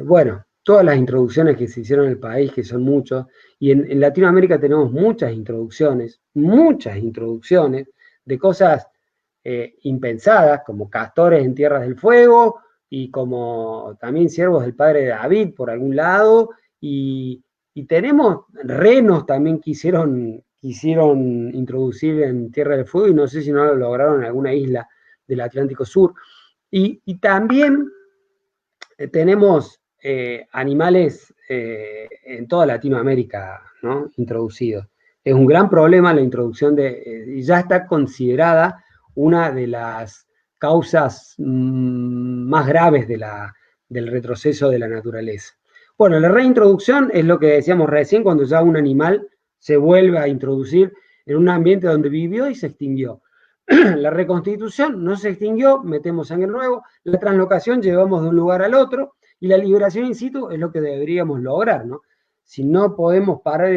Bueno, todas las introducciones que se hicieron en el país, que son muchos, y en Latinoamérica tenemos muchas introducciones de cosas impensadas, como castores en Tierras del Fuego, y como también siervos del padre David por algún lado, y tenemos renos también que quisieron introducir en Tierra del Fuego, y no sé si no lo lograron en alguna isla del Atlántico Sur. Y también tenemos animales en toda Latinoamérica, ¿no?, introducidos. Es un gran problema la introducción y ya está considerada una de las causas más graves del retroceso de la naturaleza. Bueno, la reintroducción es lo que decíamos recién, cuando ya un animal se vuelve a introducir en un ambiente donde vivió y se extinguió. La reconstitución no se extinguió, metemos sangre nuevo, la translocación llevamos de un lugar al otro, y la liberación in situ es lo que deberíamos lograr, ¿no? Si no podemos parar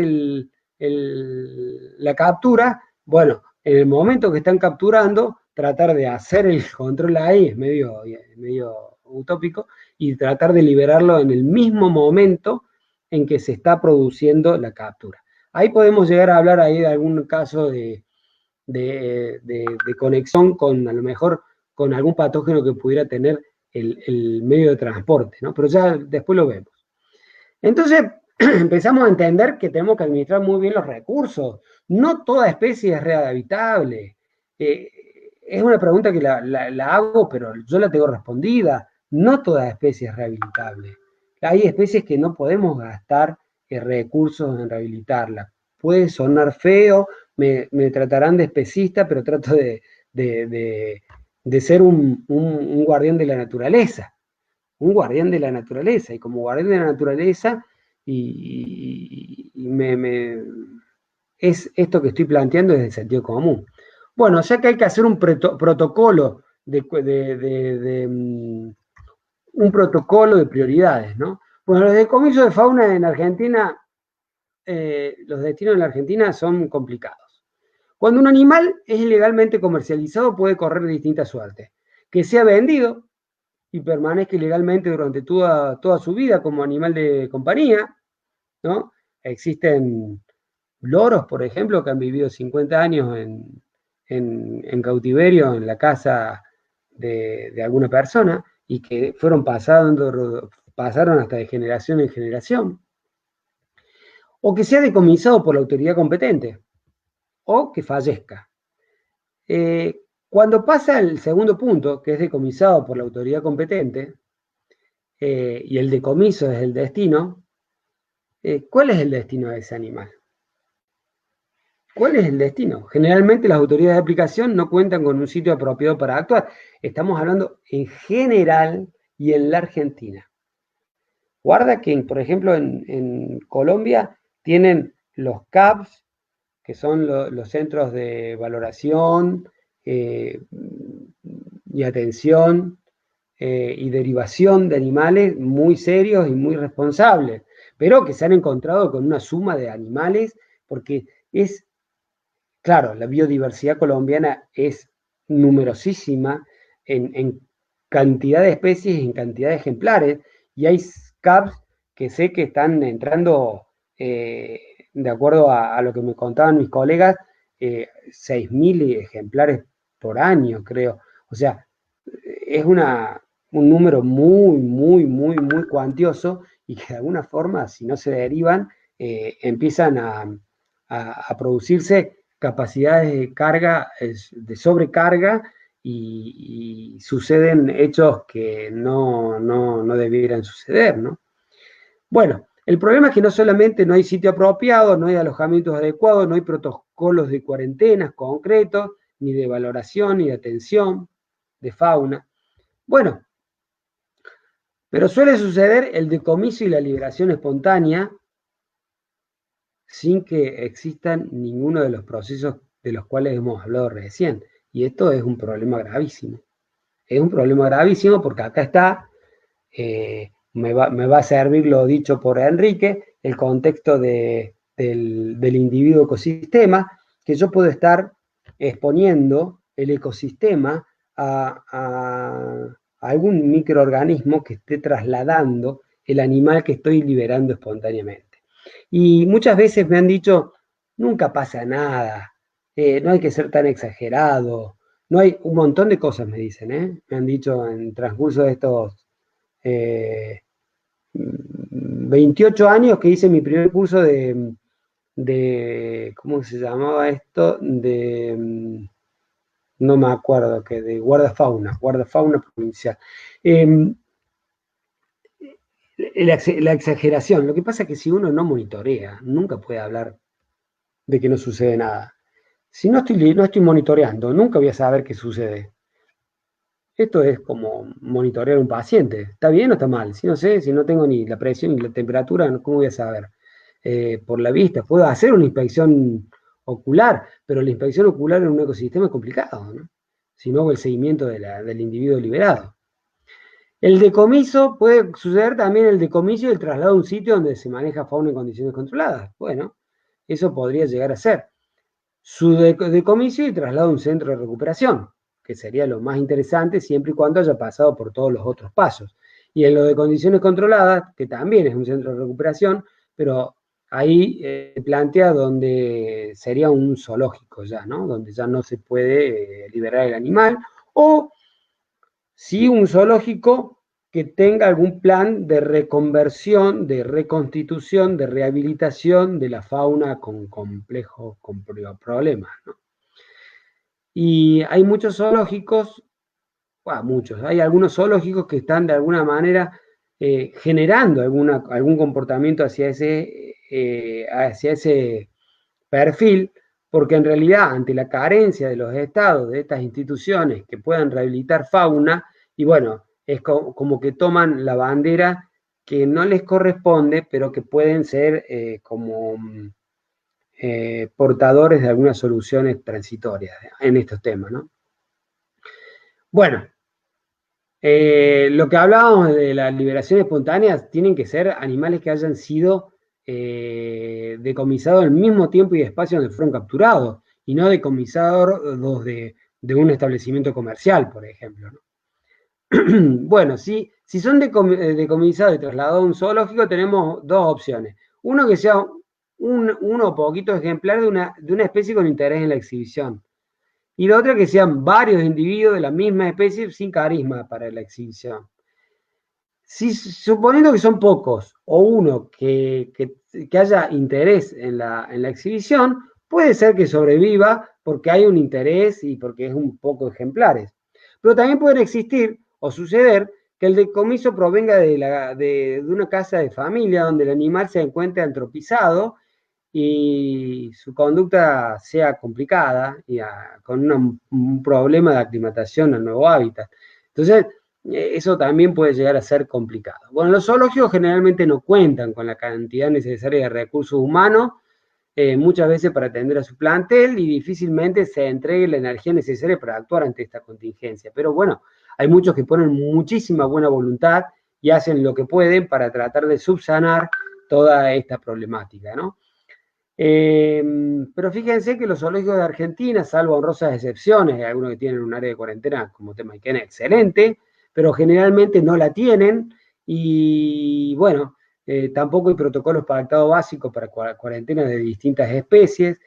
la captura, bueno, en el momento que están capturando, tratar de hacer el control ahí es medio utópico, y tratar de liberarlo en el mismo momento en que se está produciendo la captura. Ahí podemos llegar a hablar ahí de algún caso de conexión con, a lo mejor, con algún patógeno que pudiera tener el medio de transporte, ¿no? Pero ya después lo vemos. Entonces, empezamos a entender que tenemos que administrar muy bien los recursos. No toda especie es rehabilitable. Es una pregunta que la hago, pero yo la tengo respondida. No toda especie es rehabilitable. Hay especies que no podemos gastar recursos en rehabilitarla. Puede sonar feo, me tratarán de especista, pero trato de ser un guardián de la naturaleza. Un guardián de la naturaleza. Y como guardián de la naturaleza, es esto que estoy planteando desde el sentido común. Bueno, ya que hay que hacer un protocolo un protocolo de prioridades, ¿no? Bueno, los decomisos de fauna en Argentina, los destinos en la Argentina son complicados. Cuando un animal es ilegalmente comercializado, puede correr distintas suertes. Que sea vendido y permanezca ilegalmente durante toda su vida como animal de compañía, ¿no? Existen loros, por ejemplo, que han vivido 50 años en cautiverio en la casa de alguna persona, y que pasaron hasta de generación en generación. O que sea decomisado por la autoridad competente, o que fallezca. Cuando pasa el segundo punto, que es decomisado por la autoridad competente, y el decomiso es el destino, ¿cuál es el destino de ese animal? ¿Cuál es el destino? Generalmente las autoridades de aplicación no cuentan con un sitio apropiado para actuar. Estamos hablando en general y en la Argentina. Guarda que, por ejemplo, en Colombia tienen los CAPS, que son los centros de valoración y atención y derivación de animales muy serios y muy responsables, pero que se han encontrado con una suma de animales, porque claro, la biodiversidad colombiana es numerosísima en cantidad de especies y en cantidad de ejemplares, y hay CAPs que sé que están entrando, de acuerdo a lo que me contaban mis colegas, 6.000 ejemplares por año, creo. O sea, es un número muy cuantioso, y que de alguna forma, si no se derivan, empiezan a producirse capacidades de carga, de sobrecarga, y suceden hechos que no debieran suceder, ¿no? Bueno, el problema es que no solamente no hay sitio apropiado, no hay alojamientos adecuados, no hay protocolos de cuarentenas concretos, ni de valoración, ni de atención de fauna. Bueno, pero suele suceder el decomiso y la liberación espontánea sin que existan ninguno de los procesos de los cuales hemos hablado recién. Y esto es un problema gravísimo. Es un problema gravísimo porque acá está, me va a servir lo dicho por Enrique, el contexto del individuo ecosistema, que yo puedo estar exponiendo el ecosistema a algún microorganismo que esté trasladando el animal que estoy liberando espontáneamente. Y muchas veces me han dicho, nunca pasa nada, no hay que ser tan exagerado, no hay un montón de cosas, me dicen, ¿eh? Me han dicho en transcurso de estos 28 años que hice mi primer curso ¿cómo se llamaba esto? No me acuerdo, que de guardafauna provincial. La exageración, lo que pasa es que si uno no monitorea, nunca puede hablar de que no sucede nada. Si no estoy monitoreando, nunca voy a saber qué sucede. Esto es como monitorear un paciente. ¿Está bien o está mal? Si no sé, si no tengo ni la presión ni la temperatura, ¿cómo voy a saber? Por la vista, puedo hacer una inspección ocular, pero la inspección ocular en un ecosistema es complicado, ¿no? Si no hago el seguimiento del individuo liberado. El decomiso puede suceder también el decomiso y el traslado a un sitio donde se maneja fauna en condiciones controladas. Bueno, eso podría llegar a ser. Su decomiso y traslado a un centro de recuperación, que sería lo más interesante siempre y cuando haya pasado por todos los otros pasos. Y en lo de condiciones controladas, que también es un centro de recuperación, pero ahí plantea donde sería un zoológico ya, ¿no? Donde ya no se puede liberar el animal, o sí un zoológico que tenga algún plan de reconversión, de reconstitución, de rehabilitación de la fauna con complejos problemas, ¿no? Y hay muchos zoológicos, muchos, hay algunos zoológicos que están de alguna manera generando algún comportamiento hacia ese perfil, porque en realidad ante la carencia de los estados, de estas instituciones que puedan rehabilitar fauna, y bueno, es como que toman la bandera que no les corresponde, pero que pueden ser como portadores de algunas soluciones transitorias en estos temas, ¿no? Bueno, lo que hablábamos de la liberación espontánea, tienen que ser animales que hayan sido decomisados al mismo tiempo y espacio donde fueron capturados, y no decomisados de un establecimiento comercial, por ejemplo, ¿no? Bueno, si son decomisados y trasladados a un zoológico, tenemos dos opciones. Uno que sea uno o poquitos ejemplares de una especie con interés en la exhibición. Y la otra que sean varios individuos de la misma especie sin carisma para la exhibición. Suponiendo que son pocos o uno que haya interés en la exhibición, puede ser que sobreviva porque hay un interés y porque es un poco ejemplares. Pero también pueden existir o suceder que el decomiso provenga de una casa de familia donde el animal se encuentre antropizado y su conducta sea complicada y con un problema de aclimatación al nuevo hábitat. Entonces, eso también puede llegar a ser complicado. Bueno, los zoológicos generalmente no cuentan con la cantidad necesaria de recursos humanos, muchas veces para atender a su plantel, y difícilmente se entregue la energía necesaria para actuar ante esta contingencia. Pero bueno, hay muchos que ponen muchísima buena voluntad y hacen lo que pueden para tratar de subsanar toda esta problemática, ¿no? Pero fíjense que los zoológicos de Argentina, salvo honrosas excepciones, hay algunos que tienen un área de cuarentena como Temayquén excelente, pero generalmente no la tienen, y bueno, tampoco hay protocolos pactados básicos para cuarentenas de distintas especies.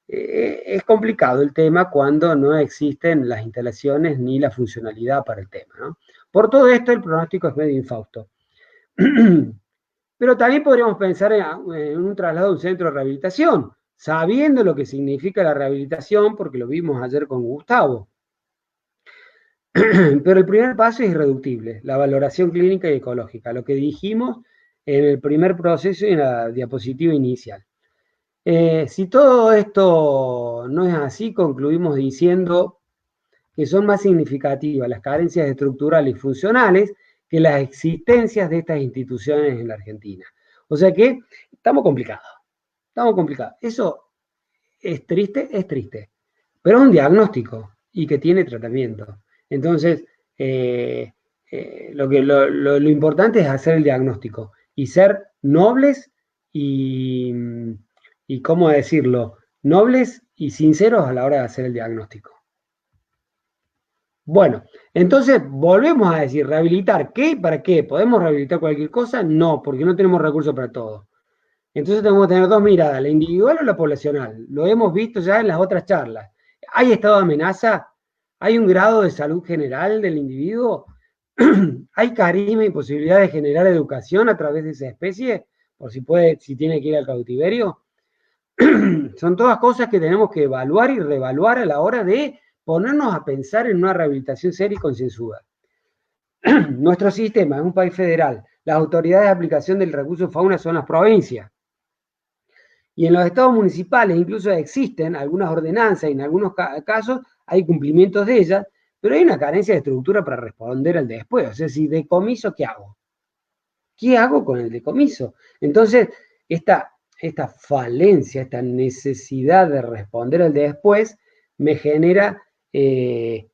Es complicado el tema cuando no existen las instalaciones ni la funcionalidad para el tema, ¿no? Por todo esto, el pronóstico es medio infausto. Pero también podríamos pensar en un traslado a un centro de rehabilitación, sabiendo lo que significa la rehabilitación, porque lo vimos ayer con Gustavo. Pero el primer paso es irreductible, la valoración clínica y ecológica, lo que dijimos en el primer proceso y en la diapositiva inicial. Si todo esto no es así, concluimos diciendo que son más significativas las carencias estructurales y funcionales que las existencias de estas instituciones en la Argentina. O sea que estamos complicados. Eso es triste, pero es un diagnóstico y que tiene tratamiento. Entonces, lo importante es hacer el diagnóstico y ser nobles y ¿cómo decirlo? Nobles y sinceros a la hora de hacer el diagnóstico. Bueno, entonces volvemos a decir, ¿rehabilitar qué? ¿Para qué? ¿Podemos rehabilitar cualquier cosa? No, porque no tenemos recursos para todo. Entonces tenemos que tener dos miradas, la individual o la poblacional. Lo hemos visto ya en las otras charlas. ¿Hay estado de amenaza? ¿Hay un grado de salud general del individuo? ¿Hay carisma y posibilidad de generar educación a través de esa especie? Por si puede, si tiene que ir al cautiverio. Son todas cosas que tenemos que evaluar y reevaluar a la hora de ponernos a pensar en una rehabilitación seria y concienzuda. Nuestro sistema es un país federal. Las autoridades de aplicación del recurso fauna son las provincias. Y en los estados municipales incluso existen algunas ordenanzas y en algunos casos hay cumplimientos de ellas, pero hay una carencia de estructura para responder al después. O sea, si decomiso, ¿qué hago? ¿Qué hago con el decomiso? Entonces, esta falencia, esta necesidad de responder al después me genera que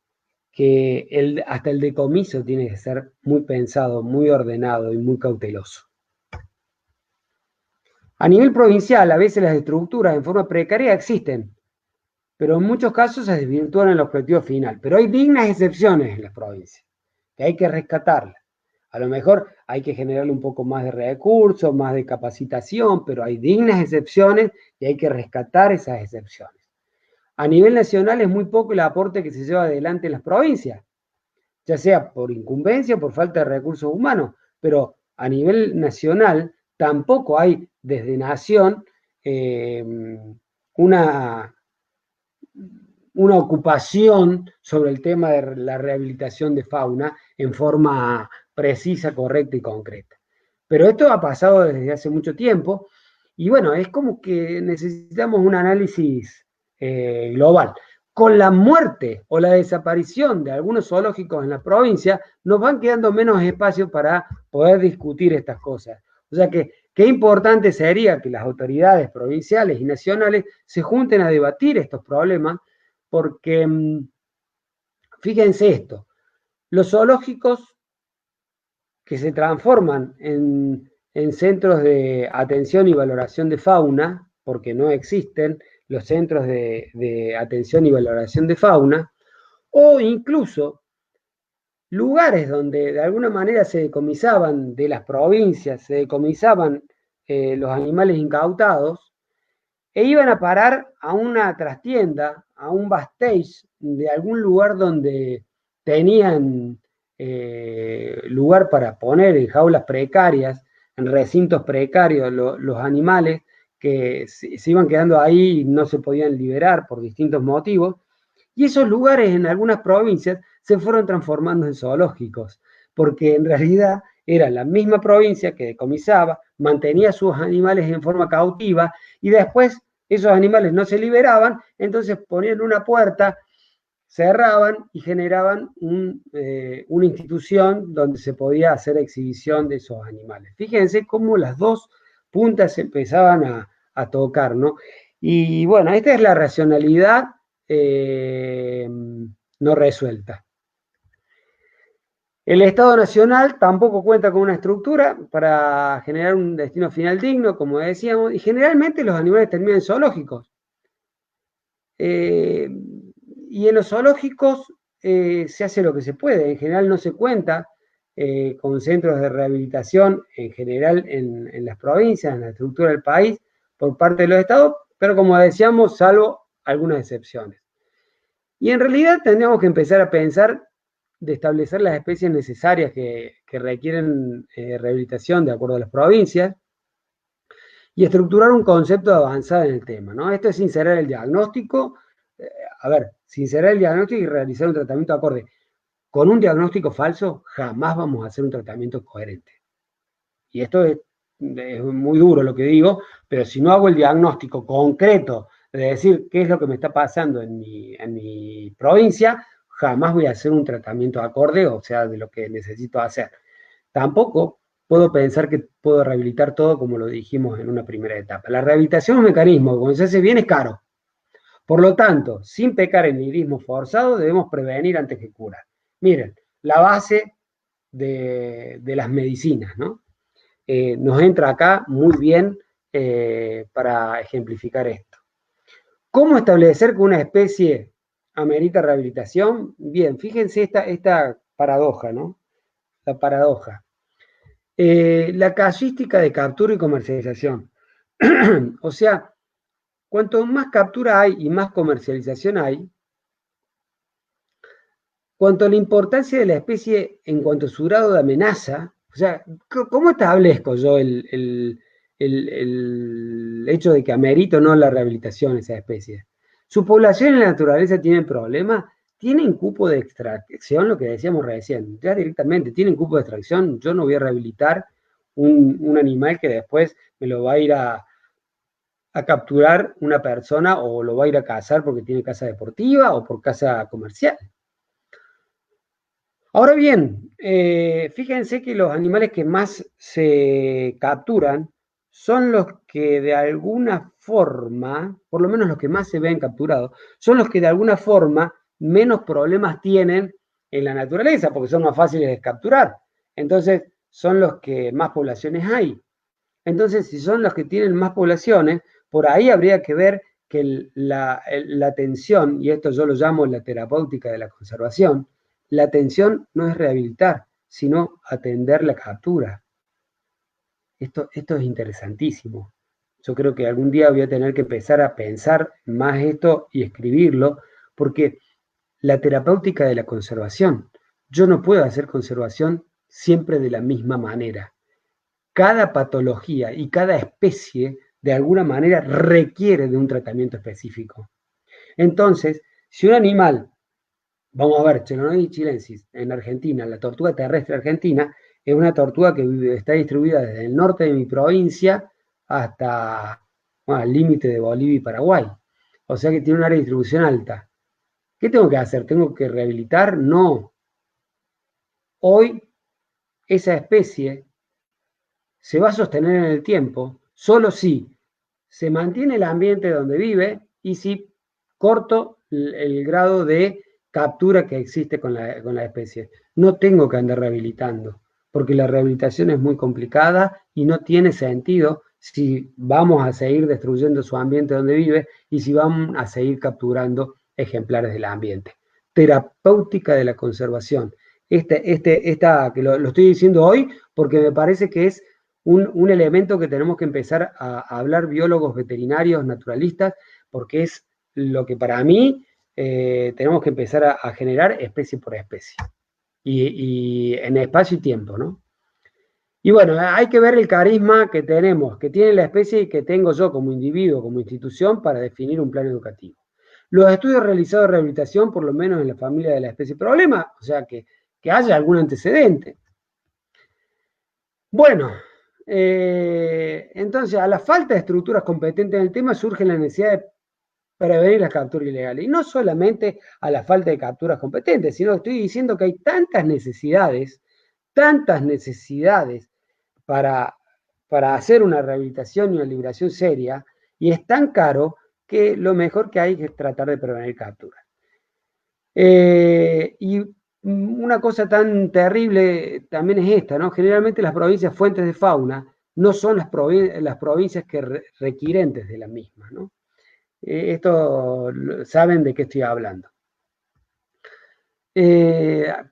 hasta el decomiso tiene que ser muy pensado, muy ordenado y muy cauteloso. A nivel provincial, a veces las estructuras en forma precaria existen, pero en muchos casos se desvirtúan el objetivo final. Pero hay dignas excepciones en las provincias, que hay que rescatarlas. A lo mejor hay que generarle un poco más de recursos, más de capacitación, pero hay dignas excepciones y hay que rescatar esas excepciones. A nivel nacional es muy poco el aporte que se lleva adelante en las provincias, ya sea por incumbencia o por falta de recursos humanos, pero a nivel nacional tampoco hay desde nación una ocupación sobre el tema de la rehabilitación de fauna en forma precisa, correcta y concreta. Pero esto ha pasado desde hace mucho tiempo y bueno, es como que necesitamos un análisis global. Con la muerte o la desaparición de algunos zoológicos en la provincia, nos van quedando menos espacios para poder discutir estas cosas. O sea que qué importante sería que las autoridades provinciales y nacionales se junten a debatir estos problemas, porque fíjense esto, los zoológicos que se transforman en centros de atención y valoración de fauna, porque no existen los centros de atención y valoración de fauna, o incluso lugares donde de alguna manera se decomisaban de las provincias, se decomisaban los animales incautados, e iban a parar a una trastienda, a un backstage de algún lugar donde tenían lugar para poner en jaulas precarias, en recintos precarios, los animales que se iban quedando ahí y no se podían liberar por distintos motivos. Y esos lugares en algunas provincias se fueron transformando en zoológicos, porque en realidad era la misma provincia que decomisaba, mantenía sus animales en forma cautiva y después esos animales no se liberaban, entonces ponían una puerta, cerraban y generaban una institución donde se podía hacer exhibición de esos animales. Fíjense cómo las dos puntas se empezaban a tocar, ¿no? Y bueno, esta es la racionalidad no resuelta. El Estado Nacional tampoco cuenta con una estructura para generar un destino final digno, como decíamos, y generalmente los animales terminan en zoológicos. Y en los zoológicos se hace lo que se puede, en general no se cuenta con centros de rehabilitación, en general en las provincias, en la estructura del país, por parte de los estados, pero como decíamos, salvo algunas excepciones. Y en realidad tendríamos que empezar a pensar de establecer las especies necesarias que requieren rehabilitación de acuerdo a las provincias y estructurar un concepto de avanzada en el tema, ¿no? Esto es sincerar el diagnóstico, sincerar el diagnóstico y realizar un tratamiento acorde. Con un diagnóstico falso jamás vamos a hacer un tratamiento coherente. Y esto es muy duro lo que digo, pero si no hago el diagnóstico concreto de decir qué es lo que me está pasando en mi provincia, jamás voy a hacer un tratamiento acorde, o sea, de lo que necesito hacer. Tampoco puedo pensar que puedo rehabilitar todo como lo dijimos en una primera etapa. La rehabilitación es un mecanismo que cuando se hace bien es caro. Por lo tanto, sin pecar en nihilismo forzado, debemos prevenir antes que curar. Miren, la base de las medicinas, ¿no? Nos entra acá muy bien para ejemplificar esto. ¿Cómo establecer que una especie amerita rehabilitación. Bien, fíjense esta paradoja, ¿no? La paradoja. La casuística de captura y comercialización. O sea, cuanto más captura hay y más comercialización hay, cuanto a la importancia de la especie en cuanto a su grado de amenaza, o sea, ¿cómo establezco yo el hecho de que amerito o no la rehabilitación de esa especie? ¿Su población en la naturaleza tiene problemas? ¿Tienen cupo de extracción? Lo que decíamos recién, ya directamente, ¿tienen cupo de extracción? Yo no voy a rehabilitar un animal que después me lo va a ir a capturar una persona o lo va a ir a cazar porque tiene casa deportiva o por casa comercial. Ahora bien, fíjense que los animales que más se capturan son los que de alguna forma, por lo menos los que más se ven capturados, son los que de alguna forma menos problemas tienen en la naturaleza, porque son más fáciles de capturar. Entonces, son los que más poblaciones hay. Entonces, si son los que tienen más poblaciones, por ahí habría que ver que la atención, y esto yo lo llamo la terapéutica de la conservación, la atención no es rehabilitar, sino atender la captura. Esto es interesantísimo. Yo creo que algún día voy a tener que empezar a pensar más esto y escribirlo, porque la terapéutica de la conservación, yo no puedo hacer conservación siempre de la misma manera. Cada patología y cada especie de alguna manera requiere de un tratamiento específico. Entonces, si un animal, vamos a ver, Chelonoidis chilensis, en Argentina, la tortuga terrestre argentina, es una tortuga que está distribuida desde el norte de mi provincia hasta el límite de Bolivia y Paraguay. O sea que tiene un área de distribución alta. ¿Qué tengo que hacer? ¿Tengo que rehabilitar? No. Hoy esa especie se va a sostener en el tiempo solo si se mantiene el ambiente donde vive y si corto el grado de captura que existe con la especie. No tengo que andar rehabilitando, porque la rehabilitación es muy complicada y no tiene sentido si vamos a seguir destruyendo su ambiente donde vive y si vamos a seguir capturando ejemplares del ambiente. Terapéutica de la conservación. Esta que lo estoy diciendo hoy porque me parece que es un elemento que tenemos que empezar a hablar biólogos, veterinarios, naturalistas, porque es lo que para mí tenemos que empezar a generar especie por especie y en espacio y tiempo, ¿no? Y bueno, hay que ver el carisma que tenemos, que tiene la especie y que tengo yo como individuo, como institución, para definir un plan educativo. Los estudios realizados de rehabilitación, por lo menos en la familia de la especie problema, o sea, que haya algún antecedente. Bueno, entonces, a la falta de estructuras competentes en el tema surge la necesidad de prevenir las capturas ilegales. Y no solamente a la falta de capturas competentes, sino que estoy diciendo que hay tantas necesidades para hacer una rehabilitación y una liberación seria, y es tan caro que lo mejor que hay es tratar de prevenir capturas. Y una cosa tan terrible también es esta, ¿no? Generalmente las provincias fuentes de fauna no son las provincias que requirentes de la misma, ¿no? Esto saben de qué estoy hablando.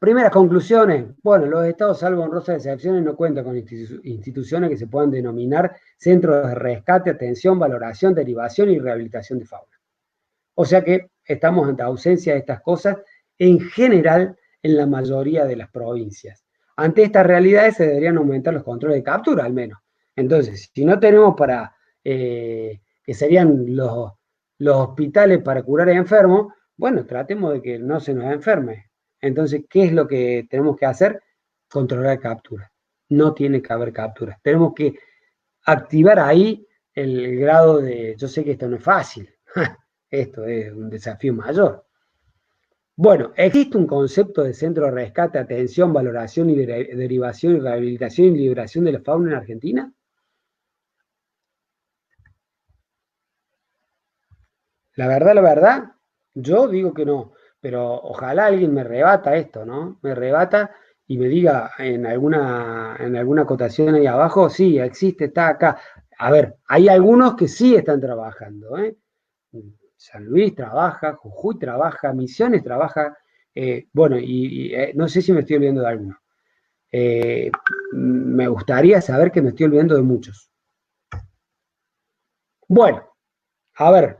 Primeras conclusiones. Bueno, los estados, salvo honrosas excepciones, no cuentan con instituciones que se puedan denominar centros de rescate, atención, valoración, derivación y rehabilitación de fauna. O sea que estamos ante ausencia de estas cosas en general en la mayoría de las provincias. Ante estas realidades se deberían aumentar los controles de captura al menos. Entonces, si no tenemos que serían los hospitales para curar a enfermos, bueno, tratemos de que no se nos enferme. Entonces, ¿qué es lo que tenemos que hacer? Controlar capturas. No tiene que haber capturas. Tenemos que activar ahí el grado de, yo sé que esto no es fácil, esto es un desafío mayor. Bueno, ¿existe un concepto de centro de rescate, atención, valoración y derivación y rehabilitación y liberación de la fauna en Argentina? La verdad, yo digo que no, pero ojalá alguien me rebata esto, ¿no? Me rebata y me diga en alguna acotación ahí abajo, sí, existe, está acá. A ver, hay algunos que sí están trabajando, ¿eh? San Luis trabaja, Jujuy trabaja, Misiones trabaja, bueno, no sé si me estoy olvidando de alguno. Me gustaría saber que me estoy olvidando de muchos. Bueno, a ver,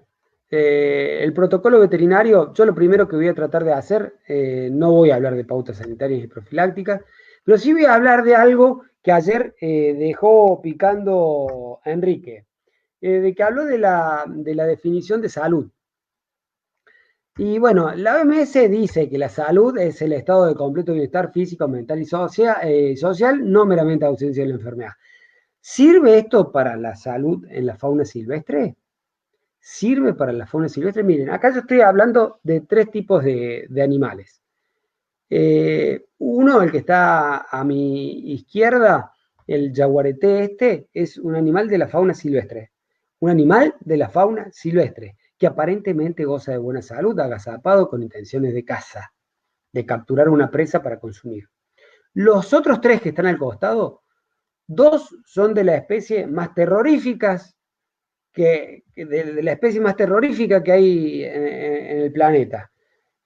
el protocolo veterinario, yo lo primero que voy a tratar de hacer, no voy a hablar de pautas sanitarias y profilácticas, pero sí voy a hablar de algo que ayer dejó picando Enrique, de que habló de la definición de salud. Y bueno, la OMS dice que la salud es el estado de completo bienestar físico, mental y social, no meramente ausencia de la enfermedad. ¿Sirve esto para la salud en la fauna silvestre? ¿Sirve para la fauna silvestre? Miren, acá yo estoy hablando de tres tipos de animales. Uno, el que está a mi izquierda, el yaguareté es un animal de la fauna silvestre. Un animal de la fauna silvestre que aparentemente goza de buena salud, agazapado con intenciones de caza, de capturar una presa para consumir. Los otros tres que están al costado, dos son de la especie más terroríficas de la especie más terrorífica que hay en el planeta.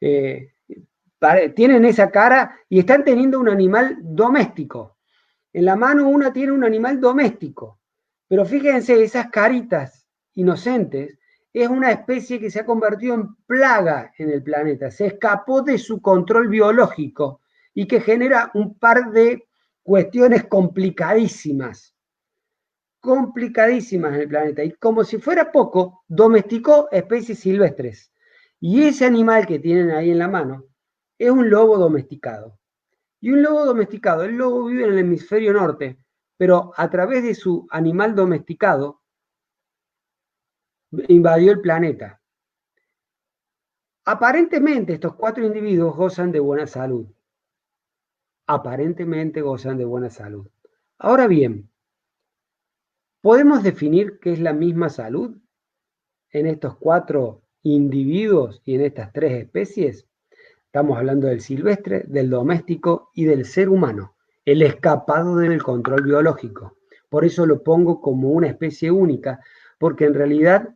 Tienen esa cara y están teniendo un animal doméstico. En la mano una tiene un animal doméstico. Pero fíjense, esas caritas inocentes es una especie que se ha convertido en plaga en el planeta. Se escapó de su control biológico y que genera un par de cuestiones complicadísimas en el planeta. Y como si fuera poco, domesticó especies silvestres. Y ese animal que tienen ahí en la mano es un lobo domesticado. Y un lobo domesticado, el lobo vive en el hemisferio norte, pero a través de su animal domesticado invadió el planeta. Aparentemente estos cuatro individuos gozan de buena salud. Aparentemente gozan de buena salud. Ahora bien, ¿podemos definir qué es la misma salud en estos cuatro individuos y en estas tres especies? Estamos hablando del silvestre, del doméstico y del ser humano, el escapado del control biológico. Por eso lo pongo como una especie única, porque en realidad,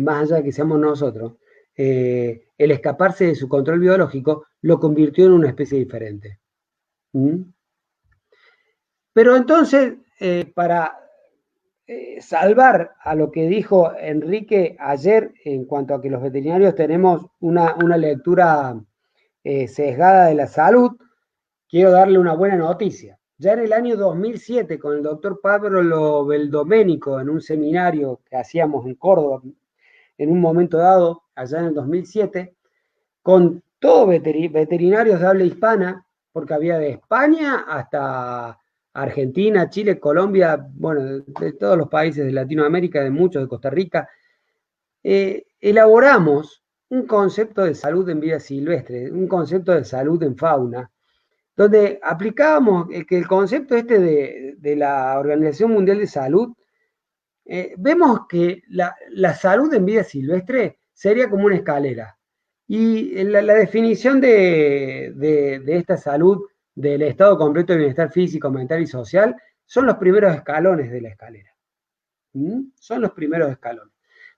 más allá de que seamos nosotros, el escaparse de su control biológico lo convirtió en una especie diferente. Pero entonces, para salvar a lo que dijo Enrique ayer en cuanto a que los veterinarios tenemos una lectura sesgada de la salud, quiero darle una buena noticia. Ya en el año 2007, con el doctor Pablo Beldoménico, en un seminario que hacíamos en Córdoba, en un momento dado, allá en el 2007, con todos veterinarios de habla hispana, porque había de España hasta Argentina, Chile, Colombia, bueno, de todos los países de Latinoamérica, de muchos, de Costa Rica, elaboramos un concepto de salud en vida silvestre, un concepto de salud en fauna, donde aplicábamos que el concepto de la Organización Mundial de Salud, vemos que la salud en vida silvestre sería como una escalera. Y la definición de esta salud, del estado completo de bienestar físico, mental y social, son los primeros escalones de la escalera. Son los primeros escalones.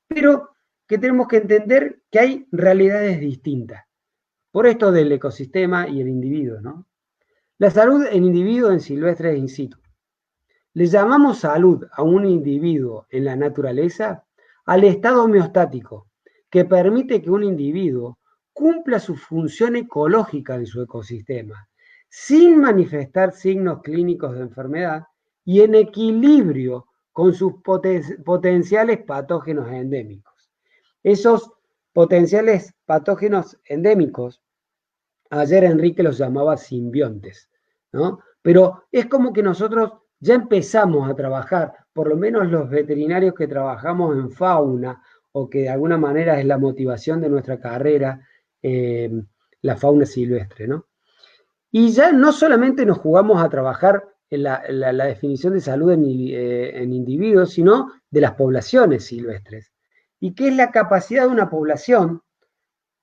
Pero que tenemos que entender que hay realidades distintas. Por esto del ecosistema y el individuo, ¿no? La salud en individuo en silvestre es in situ. Le llamamos salud a un individuo en la naturaleza al estado homeostático, que permite que un individuo cumpla su función ecológica en su ecosistema, sin manifestar signos clínicos de enfermedad y en equilibrio con sus potenciales patógenos endémicos. Esos potenciales patógenos endémicos, ayer Enrique los llamaba simbiontes, ¿no? Pero es como que nosotros ya empezamos a trabajar, por lo menos los veterinarios que trabajamos en fauna, o que de alguna manera es la motivación de nuestra carrera, la fauna silvestre, ¿no? Y ya no solamente nos jugamos a trabajar en la definición de salud en individuos, sino de las poblaciones silvestres. ¿Y qué es la capacidad de una población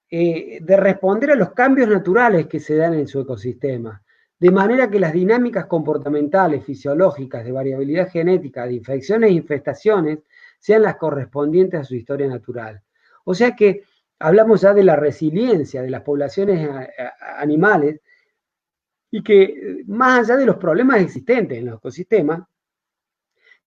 de responder a los cambios naturales que se dan en su ecosistema? De manera que las dinámicas comportamentales, fisiológicas, de variabilidad genética, de infecciones e infestaciones, sean las correspondientes a su historia natural. O sea que hablamos ya de la resiliencia de las poblaciones animales y que más allá de los problemas existentes en los ecosistemas,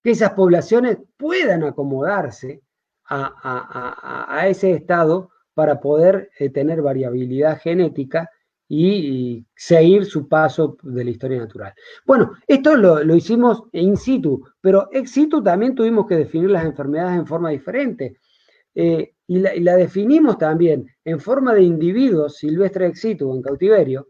que esas poblaciones puedan acomodarse a ese estado para poder tener variabilidad genética y seguir su paso de la historia natural. Bueno, esto lo hicimos in situ, pero ex situ también tuvimos que definir las enfermedades en forma diferente. Y la definimos también en forma de individuos silvestres ex situ en cautiverio.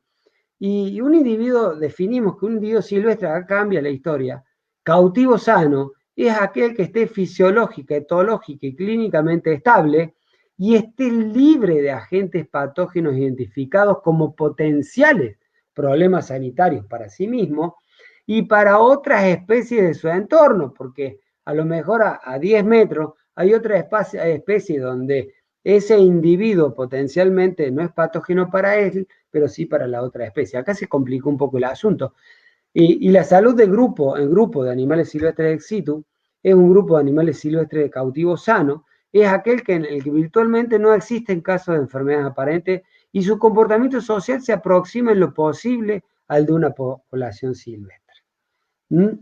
Y un individuo, definimos que un individuo silvestre, acá cambia la historia, cautivo sano, es aquel que esté fisiológica, etológica y clínicamente estable y esté libre de agentes patógenos identificados como potenciales problemas sanitarios para sí mismo y para otras especies de su entorno, porque a lo mejor a 10 metros hay otra especie donde ese individuo potencialmente no es patógeno para él, pero sí para la otra especie. Acá se complicó un poco el asunto. Y la salud del grupo, el grupo de animales silvestres ex situ, es un grupo de animales silvestres cautivos sanos, es aquel en el que virtualmente no existen casos de enfermedades aparentes y su comportamiento social se aproxima en lo posible al de una población silvestre. Bueno,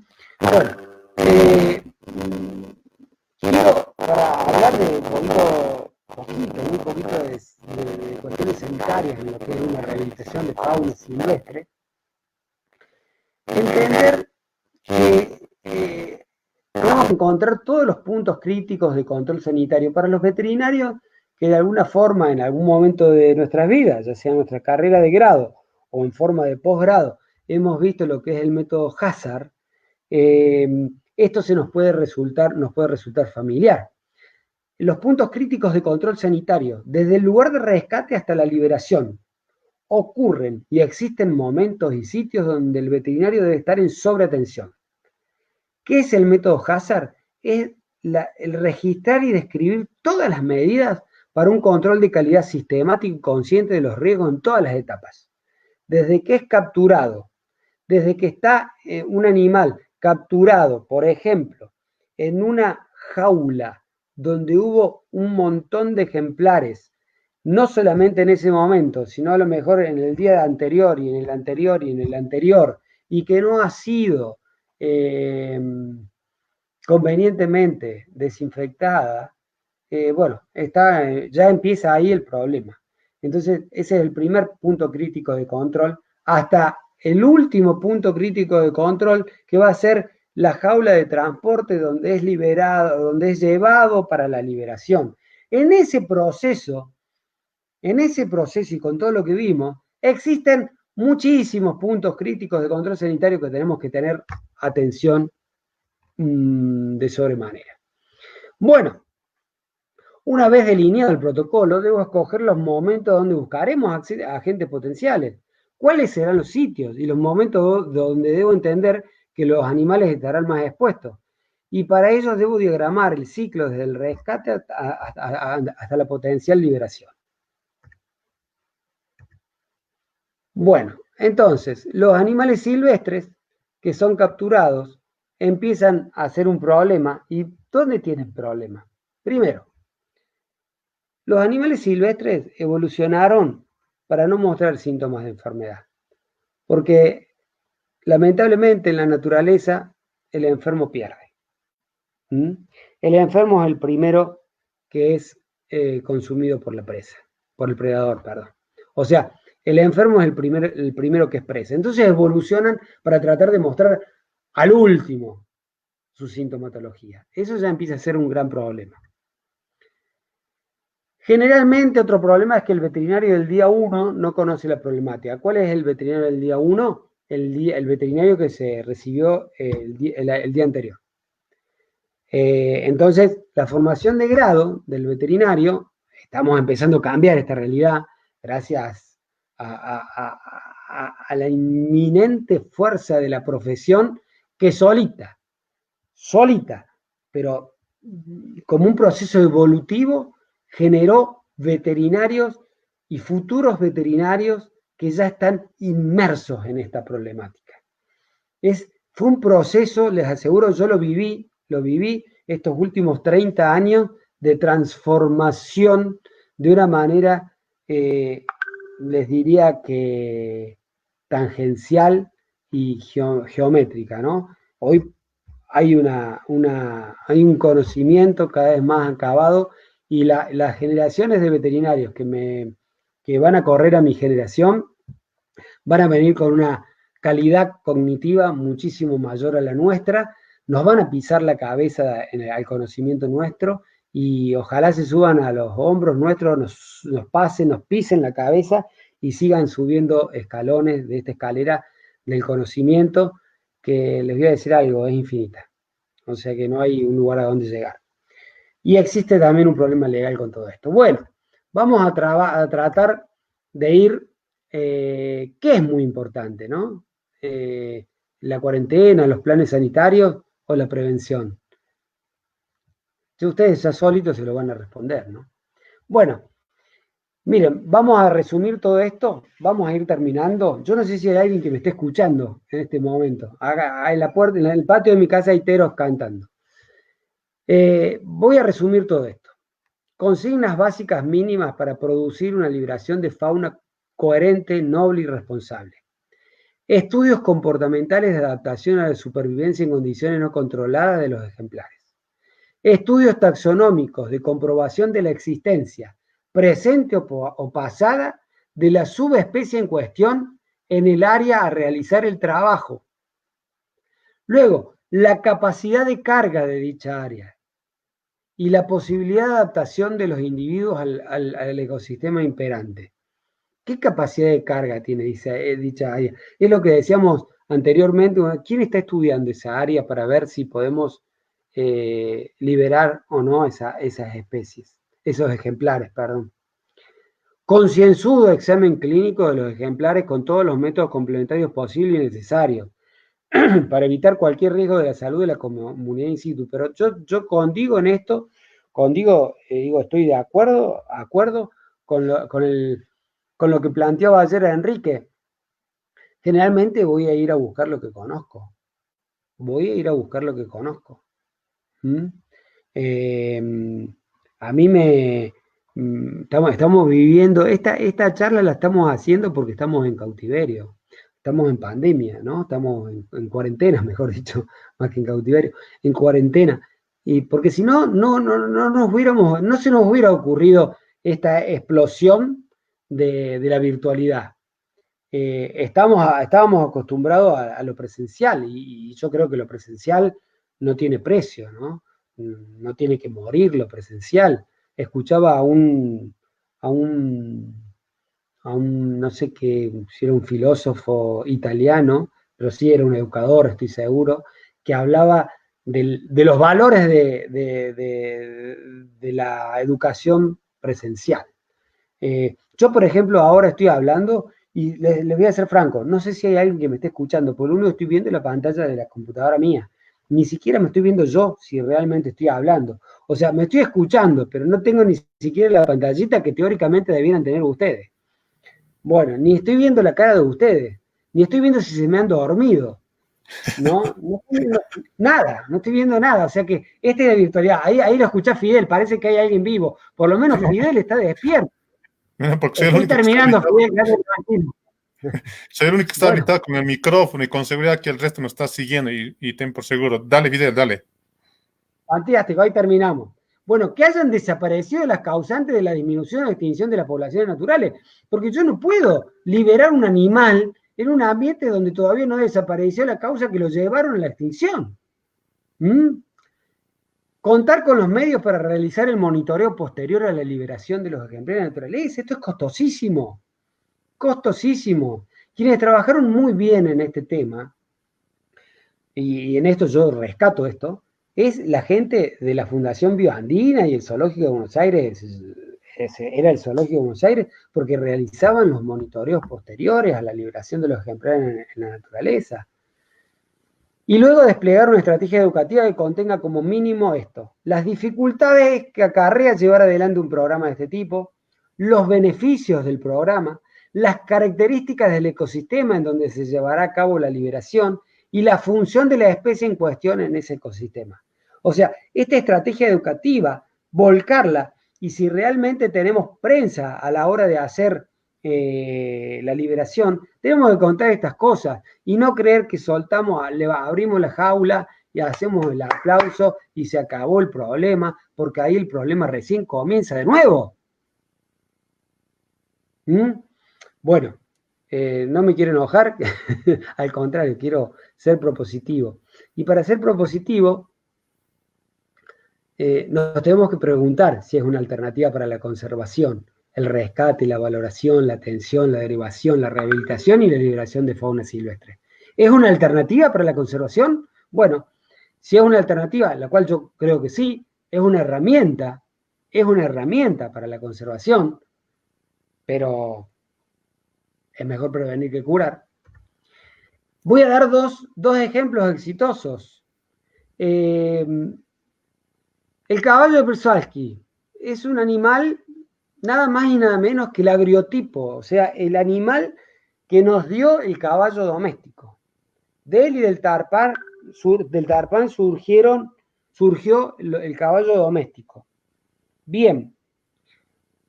quiero para hablar de un poquito de cuestiones sanitarias en lo que es una rehabilitación de fauna silvestre, entender que vamos a encontrar todos los puntos críticos de control sanitario para los veterinarios que de alguna forma, en algún momento de nuestras vidas, ya sea en nuestra carrera de grado o en forma de posgrado, hemos visto lo que es el método Hazard. Esto nos puede resultar familiar. Los puntos críticos de control sanitario, desde el lugar de rescate hasta la liberación, ocurren y existen momentos y sitios donde el veterinario debe estar en sobreatención. ¿Qué es el método Hazard? Es el registrar y describir todas las medidas para un control de calidad sistemático y consciente de los riesgos en todas las etapas. Desde que es capturado, desde que está un animal capturado, por ejemplo, en una jaula donde hubo un montón de ejemplares, no solamente en ese momento, sino a lo mejor en el día anterior y en el anterior y en el anterior, y que no ha sido convenientemente desinfectada, bueno, ya empieza ahí el problema. Entonces, ese es el primer punto crítico de control, hasta el último punto crítico de control, que va a ser la jaula de transporte donde es liberado, donde es llevado para la liberación. En ese proceso y con todo lo que vimos, existen muchísimos puntos críticos de control sanitario que tenemos que tener atención de sobremanera. Bueno, una vez delineado el protocolo, debo escoger los momentos donde buscaremos agentes potenciales. ¿Cuáles serán los sitios y los momentos donde debo entender que los animales estarán más expuestos? Y para ello debo diagramar el ciclo desde el rescate hasta la potencial liberación. Bueno, entonces, los animales silvestres que son capturados empiezan a ser un problema. ¿Y dónde tienen problema? Primero, los animales silvestres evolucionaron para no mostrar síntomas de enfermedad, porque lamentablemente en la naturaleza el enfermo pierde. El enfermo es el primero que es consumido por la presa, por el predador, perdón. O sea, el enfermo es el primero que es presa. Entonces evolucionan para tratar de mostrar al último su sintomatología. Eso ya empieza a ser un gran problema. Generalmente otro problema es que el veterinario del día 1 no conoce la problemática. ¿Cuál es el veterinario del día 1? El veterinario que se recibió el día anterior. Entonces, la formación de grado del veterinario, estamos empezando a cambiar esta realidad gracias a la inminente fuerza de la profesión que solita, pero como un proceso evolutivo, generó veterinarios y futuros veterinarios que ya están inmersos en esta problemática. Fue un proceso, les aseguro, yo lo viví estos últimos 30 años de transformación de una manera, les diría que tangencial y geométrica, ¿no? Hoy hay hay un conocimiento cada vez más acabado y las generaciones de veterinarios que van a correr a mi generación van a venir con una calidad cognitiva muchísimo mayor a la nuestra, nos van a pisar la cabeza al conocimiento nuestro y ojalá se suban a los hombros nuestros, nos pasen, nos pisen la cabeza y sigan subiendo escalones de esta escalera del conocimiento, que les voy a decir algo, es infinita. O sea que no hay un lugar a donde llegar. Y existe también un problema legal con todo esto. Bueno, vamos a tratar de ir, que es muy importante, ¿no? La cuarentena, los planes sanitarios o la prevención. Si ustedes ya solitos se lo van a responder, ¿no? Bueno, miren, vamos a resumir todo esto, vamos a ir terminando. Yo no sé si hay alguien que me esté escuchando en este momento. En la puerta, en el patio de mi casa hay teros cantando. Voy a resumir todo esto. Consignas básicas mínimas para producir una liberación de fauna coherente, noble y responsable. Estudios comportamentales de adaptación a la supervivencia en condiciones no controladas de los ejemplares. Estudios taxonómicos de comprobación de la existencia, presente o pasada, de la subespecie en cuestión en el área a realizar el trabajo. Luego, la capacidad de carga de dicha área y la posibilidad de adaptación de los individuos al ecosistema imperante. ¿Qué capacidad de carga tiene dicha área? Es lo que decíamos anteriormente. ¿Quién está estudiando esa área para ver si podemos liberar o no esas especies, esos ejemplares, perdón? Concienzudo examen clínico de los ejemplares con todos los métodos complementarios posibles y necesarios para evitar cualquier riesgo de la salud de la comunidad in situ. Pero yo condigo en esto, digo, estoy de acuerdo con lo que planteaba ayer Enrique. Generalmente voy a ir a buscar lo que conozco. A mí estamos viviendo, esta charla la estamos haciendo porque estamos en cautiverio. Estamos en pandemia, ¿no? Estamos en cuarentena, mejor dicho, más que en cautiverio, en cuarentena. Y porque si no, no se nos hubiera ocurrido esta explosión de la virtualidad. Estábamos acostumbrados a lo presencial y yo creo que lo presencial no tiene precio, ¿no? No tiene que morir lo presencial. Escuchaba a un no sé si era un filósofo italiano, pero sí era un educador, estoy seguro, que hablaba de los valores de la educación presencial. Yo, por ejemplo, ahora estoy hablando y les voy a ser franco, no sé si hay alguien que me esté escuchando, porque lo único que estoy viendo es la pantalla de la computadora mía. Ni siquiera me estoy viendo yo si realmente estoy hablando. O sea, me estoy escuchando, pero no tengo ni siquiera la pantallita que teóricamente debieran tener ustedes. Bueno, ni estoy viendo la cara de ustedes, ni estoy viendo si se me han dormido. No estoy viendo nada, no estoy viendo nada. O sea que este de virtualidad, ahí lo escuchá Fidel, parece que hay alguien vivo. Por lo menos Fidel está despierto. Porque estoy terminando, Fidel, tranquilo. Soy el único que está habilitado con el micrófono y con seguridad que el resto nos está siguiendo y ten por seguro. Dale, Fidel, dale. Fantástico, ahí terminamos. Bueno, que hayan desaparecido las causantes de la disminución o extinción de las poblaciones naturales, porque yo no puedo liberar un animal en un ambiente donde todavía no desapareció la causa que lo llevaron a la extinción. Contar con los medios para realizar el monitoreo posterior a la liberación de los ejemplares naturales, esto es costosísimo. Costosísimo. Quienes trabajaron muy bien en este tema, y en esto yo rescato esto, es la gente de la Fundación Bioandina y el Zoológico de Buenos Aires. Era el Zoológico de Buenos Aires porque realizaban los monitoreos posteriores a la liberación de los ejemplares en la naturaleza. Y luego desplegar una estrategia educativa que contenga como mínimo esto: las dificultades que acarrea llevar adelante un programa de este tipo, los beneficios del programa, las características del ecosistema en donde se llevará a cabo la liberación y la función de la especie en cuestión en ese ecosistema. O sea, esta estrategia educativa volcarla. Y si realmente tenemos prensa a la hora de hacer la liberación, tenemos que contar estas cosas y no creer que soltamos, abrimos la jaula y hacemos el aplauso y se acabó el problema, porque ahí el problema recién comienza de nuevo. ¿Mm? Bueno, no me quiero enojar, al contrario, quiero ser propositivo. Y para ser propositivo, nos tenemos que preguntar si es una alternativa para la conservación, el rescate, la valoración, la atención, la derivación, la rehabilitación y la liberación de fauna silvestre. ¿Es una alternativa para la conservación? Bueno, si es una alternativa, la cual yo creo que sí, es una herramienta para la conservación, pero es mejor prevenir que curar. Voy a dar dos ejemplos exitosos. El caballo de Przewalski es un animal nada más y nada menos que el agriotipo, o sea, el animal que nos dio el caballo doméstico. De él y del tarpán surgió el caballo doméstico. Bien,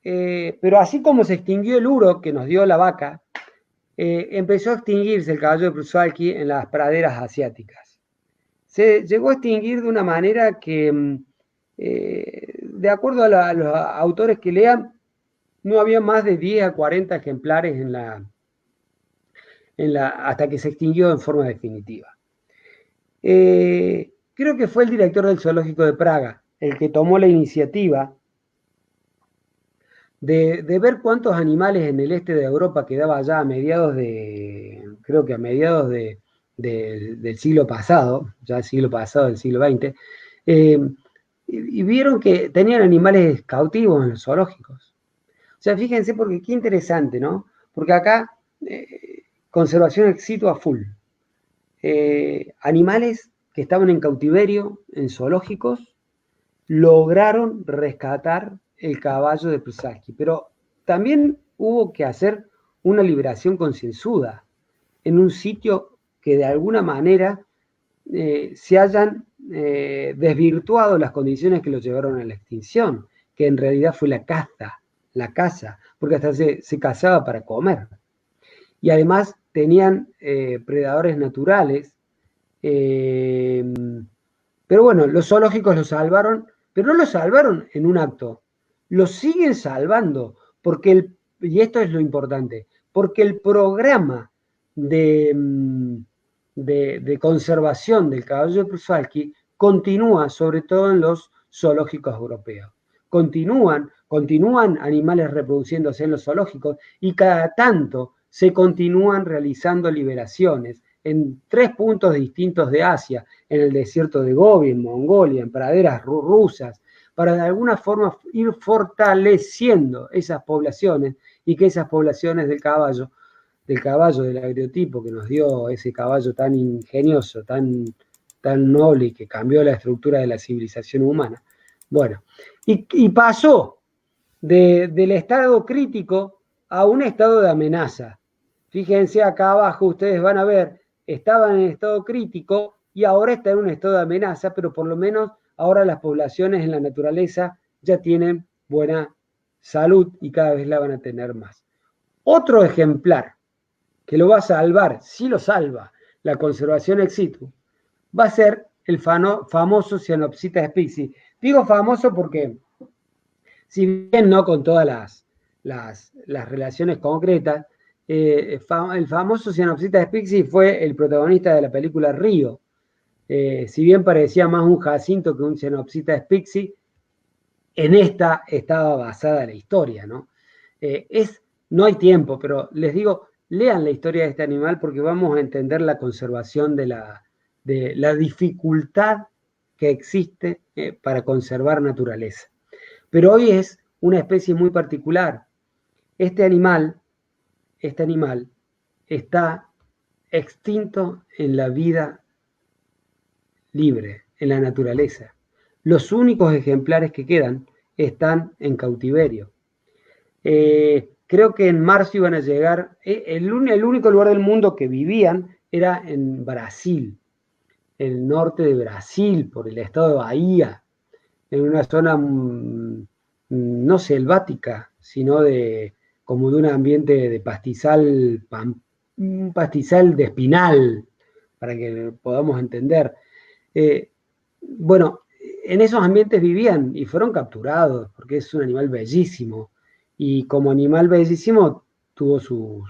pero así como se extinguió el uro que nos dio la vaca, empezó a extinguirse el caballo de Przewalski en las praderas asiáticas. Se llegó a extinguir de una manera que, de acuerdo a los autores que lean, no había más de 10 a 40 ejemplares hasta que se extinguió en forma definitiva. Creo que fue el director del Zoológico de Praga el que tomó la iniciativa de ver cuántos animales en el este de Europa quedaba ya a mediados del siglo pasado, ya el siglo pasado, del siglo XX, y vieron que tenían animales cautivos en los zoológicos. O sea, fíjense, porque qué interesante, ¿no? Porque acá, conservación ex situ a full. Animales que estaban en cautiverio, en zoológicos, lograron rescatar el caballo de Przewalski, pero también hubo que hacer una liberación concienzuda en un sitio que de alguna manera se hayan desvirtuado las condiciones que lo llevaron a la extinción, que en realidad fue la caza, porque hasta se cazaba para comer. Y además tenían predadores naturales, pero bueno, los zoológicos lo salvaron, pero no lo salvaron en un acto, lo siguen salvando, y esto es lo importante, porque el programa de conservación del caballo de Przewalski continúa, sobre todo en los zoológicos europeos. Continúan animales reproduciéndose en los zoológicos y cada tanto se continúan realizando liberaciones en 3 puntos distintos de Asia, en el desierto de Gobi, en Mongolia, en praderas rusas, para de alguna forma ir fortaleciendo esas poblaciones y que esas poblaciones del caballo, del agriotipo que nos dio ese caballo tan ingenioso, tan noble y que cambió la estructura de la civilización humana. Bueno, y pasó del estado crítico a un estado de amenaza. Fíjense acá abajo, ustedes van a ver, estaba en estado crítico y ahora está en un estado de amenaza, pero por lo menos ahora las poblaciones en la naturaleza ya tienen buena salud y cada vez la van a tener más. Otro ejemplar que lo va a salvar, si lo salva, la conservación ex situ, va a ser el famoso Cyanopsitta spixi. Digo famoso porque, si bien no con todas las relaciones concretas, el famoso Cyanopsitta spixi fue el protagonista de la película Río. Si bien parecía más un jacinto que un Cyanopsitta spixi, en esta estaba basada la historia, ¿no? No hay tiempo, pero les digo, lean la historia de este animal porque vamos a entender la conservación de la dificultad que existe para conservar naturaleza. Pero hoy es una especie muy particular. Este animal está extinto en la vida libre, en la naturaleza. Los únicos ejemplares que quedan están en cautiverio. Creo que en marzo iban a llegar, el único lugar del mundo que vivían era en Brasil, el norte de Brasil, por el estado de Bahía. en una zona no selvática, sino como de un ambiente de pastizal, un pastizal de espinal, para que podamos entender. Bueno, en esos ambientes vivían y fueron capturados, porque es un animal bellísimo, y como animal bellísimo tuvo su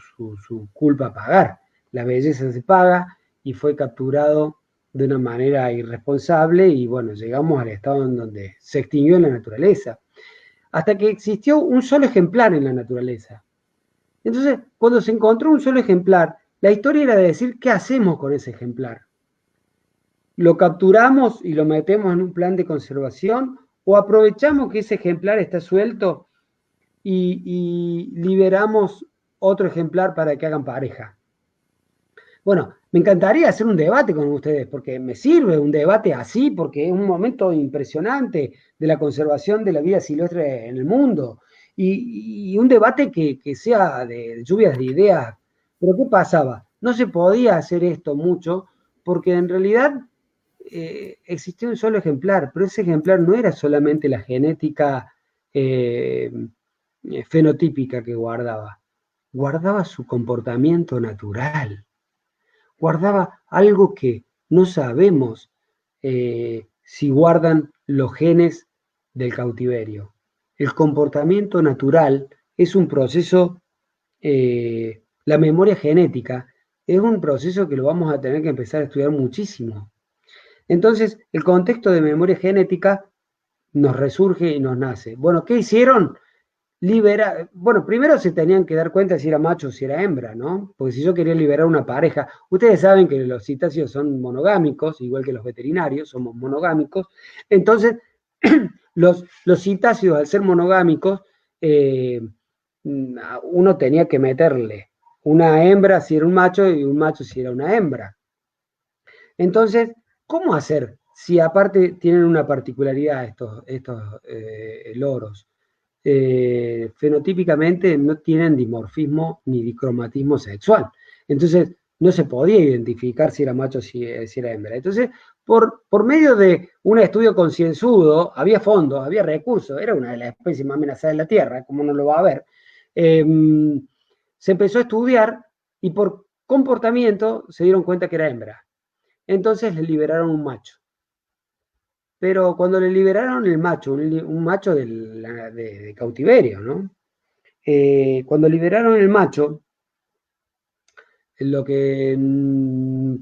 culpa a pagar. La belleza se paga y fue capturado de una manera irresponsable y bueno, llegamos al estado en donde se extinguió en la naturaleza, hasta que existió un solo ejemplar en la naturaleza. Entonces, cuando se encontró un solo ejemplar, la historia era de decir qué hacemos con ese ejemplar. ¿Lo capturamos y lo metemos en un plan de conservación o aprovechamos que ese ejemplar está suelto y liberamos otro ejemplar para que hagan pareja? Bueno, me encantaría hacer un debate con ustedes, porque me sirve un debate así, porque es un momento impresionante de la conservación de la vida silvestre en el mundo, y un debate que sea de lluvias de ideas. Pero ¿qué pasaba? No se podía hacer esto mucho, porque en realidad existía un solo ejemplar, pero ese ejemplar no era solamente la genética eh, fenotípica que guardaba su comportamiento natural, guardaba algo que no sabemos si guardan los genes del cautiverio. El comportamiento natural es un proceso, la memoria genética es un proceso que lo vamos a tener que empezar a estudiar muchísimo. Entonces, el contexto de memoria genética nos resurge y nos nace. Bueno, ¿qué hicieron? Bueno, primero se tenían que dar cuenta si era macho o si era hembra, ¿no? Porque si yo quería liberar una pareja, ustedes saben que los cetáceos son monogámicos, igual que los veterinarios, somos monogámicos. Entonces, los cetáceos, al ser monogámicos, uno tenía que meterle una hembra si era un macho y un macho si era una hembra. Entonces, ¿cómo hacer si aparte tienen una particularidad estos loros? Fenotípicamente no tienen dimorfismo ni dicromatismo sexual. Entonces, no se podía identificar si era macho o si era hembra. Entonces, por medio de un estudio concienzudo, había fondos, había recursos, era una de las especies más amenazadas de la Tierra, como no lo va a ver, se empezó a estudiar y por comportamiento se dieron cuenta que era hembra. Entonces le liberaron un macho. Pero cuando le liberaron el macho, un macho de cautiverio, ¿no? Cuando liberaron el macho, lo que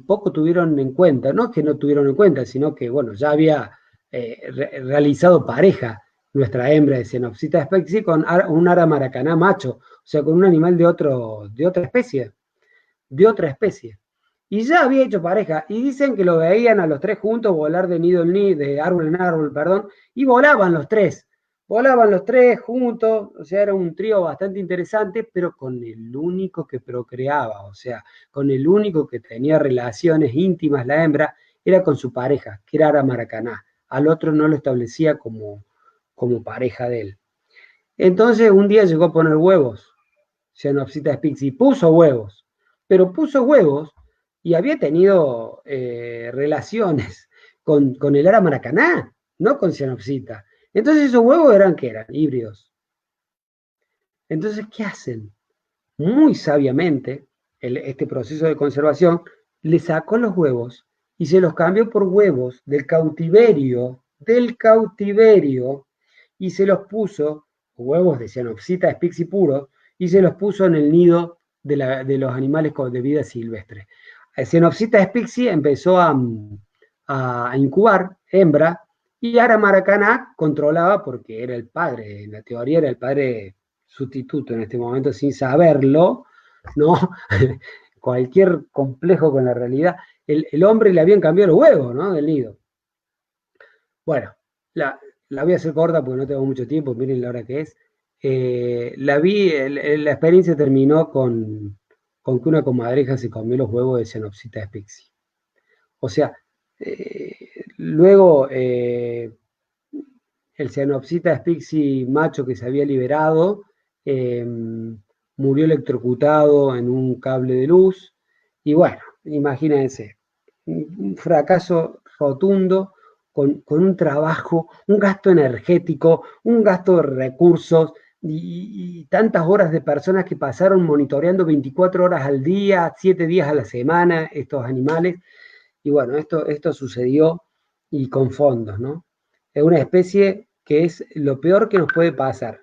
poco tuvieron en cuenta, no es que no tuvieron en cuenta, sino que, bueno, ya había realizado pareja nuestra hembra de Cenopsita spexi con un ara maracaná macho, o sea, con un animal de otra especie. Y ya había hecho pareja, y dicen que lo veían a los tres juntos volar de nido en nido, de árbol en árbol, perdón, y volaban los tres juntos, o sea, era un trío bastante interesante, pero con el único que procreaba, o sea, con el único que tenía relaciones íntimas la hembra, era con su pareja, que era Ara Maracaná, al otro no lo establecía como pareja de él. Entonces un día llegó a poner huevos, Cenopsita spixi, puso huevos, pero puso huevos y había tenido relaciones con el ara maracaná, no con Cenopsita. Entonces esos huevos ¿qué eran? Híbridos. Entonces, ¿qué hacen? Muy sabiamente, este proceso de conservación le sacó los huevos y se los cambió por huevos del cautiverio, y se los puso, huevos de Cenopsita spixi puros, y se los puso en el nido de los animales de vida silvestre. Cenopsita spixi empezó a incubar hembra y Ara Maracaná controlaba porque era el padre, en la teoría era el padre sustituto en este momento sin saberlo, ¿no? Cualquier complejo con la realidad. El hombre le habían cambiado los huevos, ¿no? Del nido. Bueno, la voy a hacer corta porque no tengo mucho tiempo, miren la hora que es. La experiencia terminó con que una comadreja se comió los huevos de Cenopsita spixi. O sea, luego el Cenopsita spixi macho que se había liberado murió electrocutado en un cable de luz. Y bueno, imagínense, un fracaso rotundo, con un trabajo, un gasto energético, un gasto de recursos y tantas horas de personas que pasaron monitoreando 24 horas al día, 7 días a la semana estos animales. Y bueno, esto sucedió y con fondos, ¿no? Es una especie que es lo peor que nos puede pasar.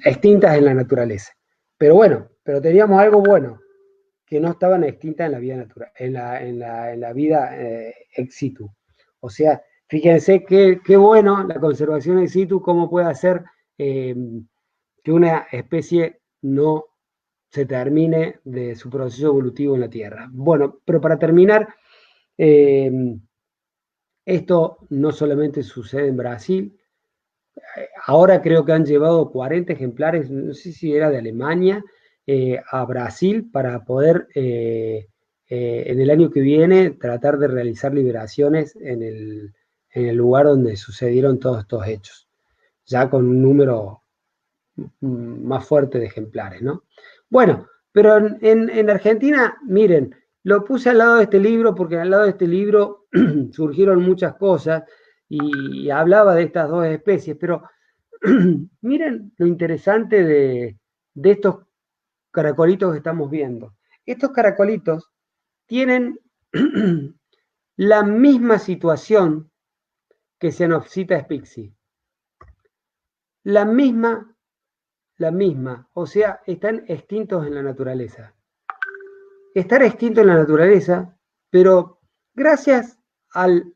Extintas en la naturaleza. Pero bueno, pero teníamos algo bueno, que no estaban extintas en la vida natural, en la vida ex situ. O sea, fíjense qué bueno la conservación ex situ, cómo puede hacer que una especie no se termine de su proceso evolutivo en la Tierra. Bueno, pero para terminar, eh, esto no solamente sucede en Brasil, ahora creo que han llevado 40 ejemplares, no sé si era de Alemania, a Brasil para poder en el año que viene tratar de realizar liberaciones en el lugar donde sucedieron todos estos hechos, ya con un número más fuerte de ejemplares, ¿no? Bueno, pero en Argentina, miren, lo puse al lado de este libro porque al lado de este libro surgieron muchas cosas y hablaba de estas dos especies, pero miren lo interesante de estos caracolitos que estamos viendo. Estos caracolitos tienen la misma situación que Cenopsita spixi. La misma, o sea, están extintos en la naturaleza. Estar extinto en la naturaleza, pero gracias al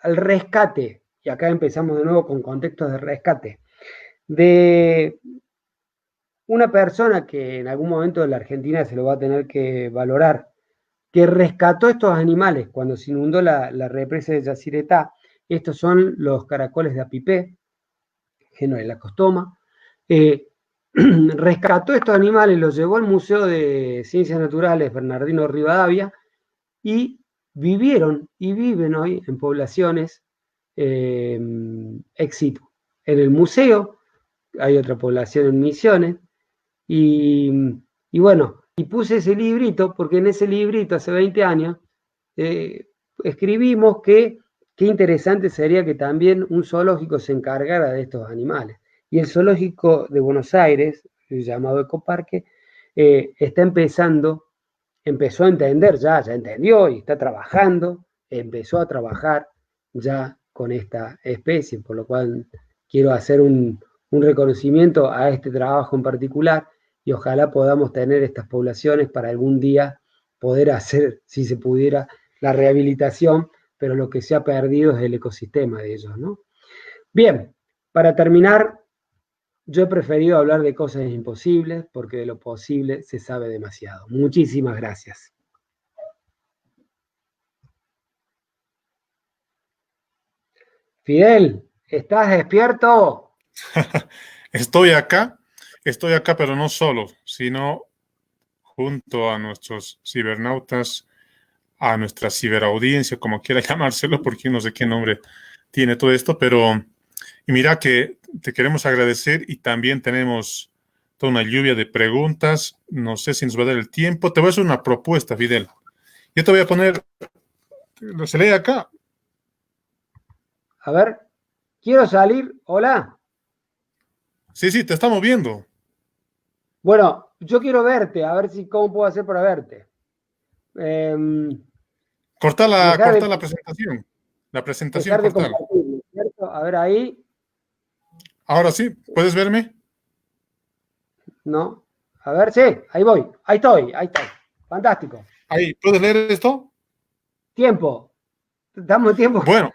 rescate, y acá empezamos de nuevo con contextos de rescate, de una persona que en algún momento de la Argentina se lo va a tener que valorar, que rescató estos animales cuando se inundó la represa de Yacyretá. Estos son los caracoles de Apipé, Genolelacostoma. Rescató estos animales, los llevó al Museo de Ciencias Naturales Bernardino Rivadavia y vivieron y viven hoy en poblaciones ex situ. En el museo hay otra población en Misiones y bueno, y puse ese librito porque en ese librito hace 20 años escribimos que qué interesante sería que también un zoológico se encargara de estos animales. Y el zoológico de Buenos Aires, llamado Ecoparque, empezó a entender, ya entendió y está trabajando, empezó a trabajar ya con esta especie, por lo cual quiero hacer un reconocimiento a este trabajo en particular y ojalá podamos tener estas poblaciones para algún día poder hacer, si se pudiera, la rehabilitación, pero lo que se ha perdido es el ecosistema de ellos, ¿no? Bien, para terminar, yo he preferido hablar de cosas imposibles porque de lo posible se sabe demasiado. Muchísimas gracias. Fidel, ¿estás despierto? Estoy acá, pero no solo, sino junto a nuestros cibernautas, a nuestra ciberaudiencia, como quiera llamárselo, porque no sé qué nombre tiene todo esto, pero y mira que te queremos agradecer y también tenemos toda una lluvia de preguntas. No sé si nos va a dar el tiempo. Te voy a hacer una propuesta, Fidel. Yo te voy a poner, se lee acá. A ver, quiero salir. Hola. Sí, te estamos viendo. Bueno, yo quiero verte, a ver si cómo puedo hacer para verte. Corta la presentación. La presentación, cortala. ¿Cierto? A ver ahí. Ahora sí, ¿puedes verme? No. A ver, sí, ahí voy. Ahí estoy. Fantástico. Ahí, ¿puedes leer esto? Tiempo. Damos tiempo. Bueno.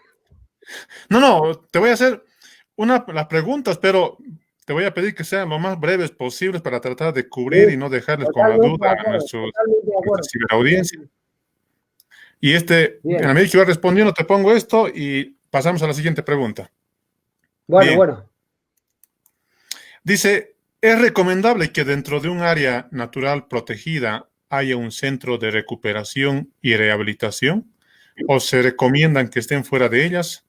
No, te voy a hacer las preguntas, pero te voy a pedir que sean lo más breves posibles para tratar de cubrir y no dejarles con la duda a nuestra ciberaudiencia. Y en la medida que va respondiendo, te pongo esto y pasamos a la siguiente pregunta. Bueno. Dice, ¿es recomendable que dentro de un área natural protegida haya un centro de recuperación y rehabilitación? ¿O se recomiendan que estén fuera de ellas?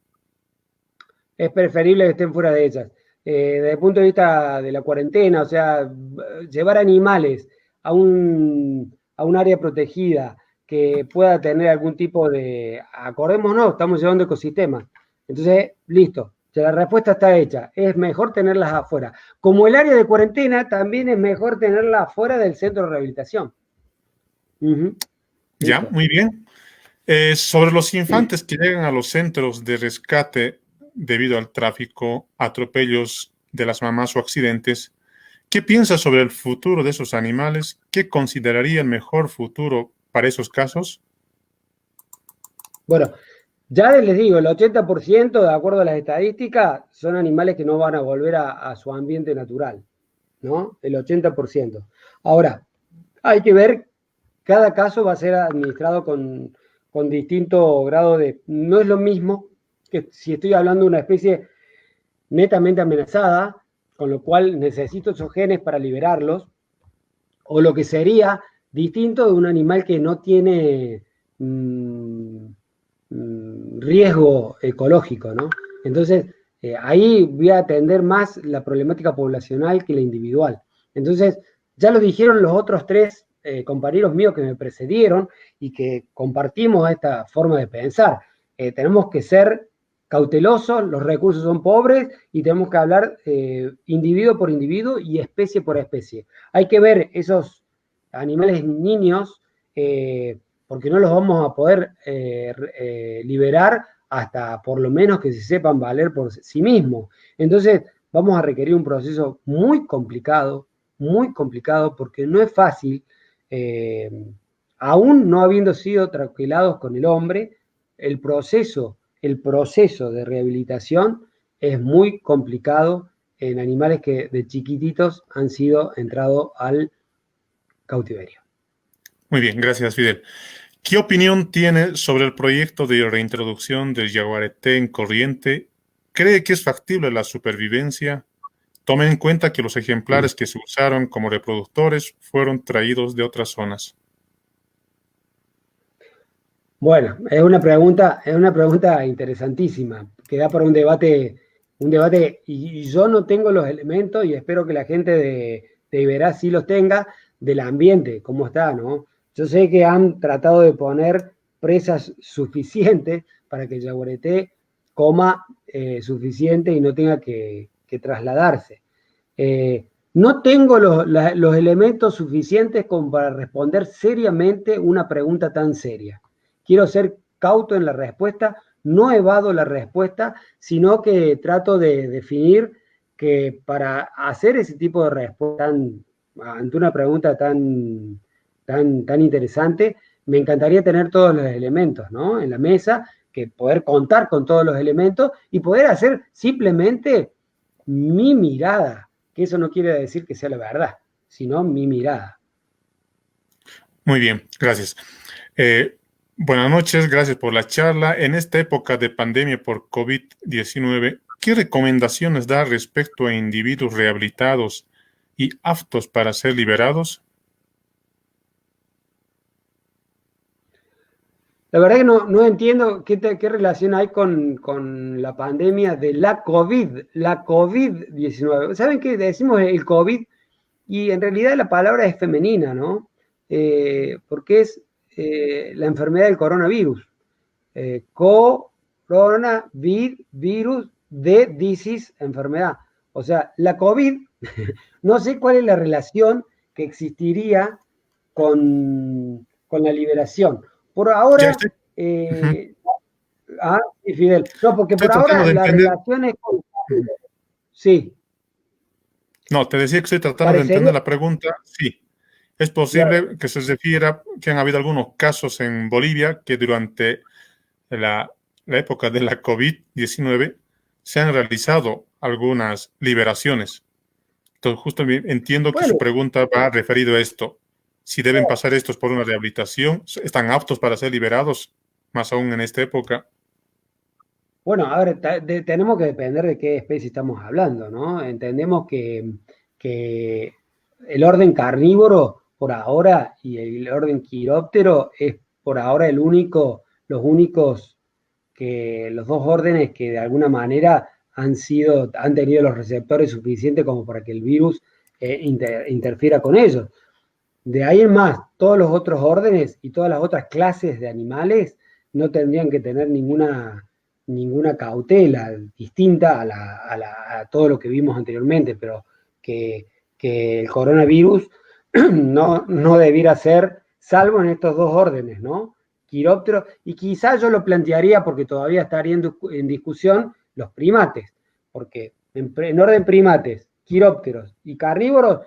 Es preferible que estén fuera de ellas. Desde el punto de vista de la cuarentena, o sea, llevar animales a un área protegida que pueda tener algún tipo de, acordémonos, estamos llevando ecosistemas. Entonces, listo, ya la respuesta está hecha. Es mejor tenerlas afuera. Como el área de cuarentena, también es mejor tenerla afuera del centro de rehabilitación. Ya, muy bien. Sobre los infantes que llegan a los centros de rescate debido al tráfico, atropellos de las mamás o accidentes, ¿qué piensas sobre el futuro de esos animales? ¿Qué consideraría el mejor futuro para esos casos? Bueno, ya les digo, el 80%, de acuerdo a las estadísticas, son animales que no van a volver a su ambiente natural, ¿no? El 80%. Ahora, hay que ver, cada caso va a ser administrado con distinto grado de... No es lo mismo que si estoy hablando de una especie netamente amenazada, con lo cual necesito esos genes para liberarlos, o lo que sería distinto de un animal que no tiene riesgo ecológico, ¿no? Entonces, ahí voy a atender más la problemática poblacional que la individual. Entonces, ya lo dijeron los otros tres compañeros míos que me precedieron y que compartimos esta forma de pensar. Tenemos que ser cautelosos, los recursos son pobres y tenemos que hablar individuo por individuo y especie por especie. Hay que ver esos animales niños, porque no los vamos a poder liberar hasta por lo menos que se sepan valer por sí mismos. Entonces vamos a requerir un proceso muy complicado, porque no es fácil, aún no habiendo sido tranquilados con el hombre, el proceso de rehabilitación es muy complicado en animales que de chiquititos han sido entrados al cautiverio. Muy bien, gracias, Fidel. ¿Qué opinión tiene sobre el proyecto de reintroducción del jaguarete en corriente? ¿Cree que es factible la supervivencia? Tomen en cuenta que los ejemplares que se usaron como reproductores fueron traídos de otras zonas. Bueno, es una pregunta interesantísima, que da para un debate y yo no tengo los elementos y espero que la gente de Iberá sí los tenga, del ambiente, cómo está, ¿no? Yo sé que han tratado de poner presas suficientes para que el jaguarete coma suficiente y no tenga que trasladarse. No tengo los elementos suficientes como para responder seriamente una pregunta tan seria. Quiero ser cauto en la respuesta, no evado la respuesta, sino que trato de definir que para hacer ese tipo de respuesta ante una pregunta tan interesante, me encantaría tener todos los elementos, ¿no?, en la mesa, que poder contar con todos los elementos y poder hacer simplemente mi mirada, que eso no quiere decir que sea la verdad, sino mi mirada. Muy bien, gracias. Buenas noches, gracias por la charla. En esta época de pandemia por COVID-19, ¿qué recomendaciones da respecto a individuos rehabilitados y aptos para ser liberados? La verdad que no entiendo qué relación hay con la pandemia de la COVID-19. ¿Saben qué? Decimos el COVID y en realidad la palabra es femenina, ¿no? Porque es la enfermedad del coronavirus. Virus, de disease, enfermedad. O sea, la COVID, no sé cuál es la relación que existiría con la liberación. Por ahora, Sí, Fidel. No, porque estoy por ahora la entender. relación es con... Sí. No, te decía que estoy tratando de Parecería, entender la pregunta. Sí, es posible que se refiera que han habido algunos casos en Bolivia que durante la época de la COVID-19 se han realizado algunas liberaciones. Entonces, justo entiendo que su bueno, pregunta va referido a esto. Si deben pasar estos por una rehabilitación, ¿están aptos para ser liberados, más aún en esta época? bueno, a ver, tenemos que depender de qué especie estamos hablando, ¿no? Entendemos que el orden carnívoro por ahora y el orden quiróptero es por ahora los únicos los dos órdenes que de alguna manera han tenido los receptores suficientes como para que el virus interfiera con ellos. De ahí en más, todos los otros órdenes y todas las otras clases de animales no tendrían que tener ninguna cautela distinta a todo lo que vimos anteriormente, pero que, que el coronavirus no debiera ser, salvo en estos dos órdenes, ¿no? Quirópteros, y quizás yo lo plantearía porque todavía estaría en discusión los primates, porque en orden primates, quirópteros y carnívoros,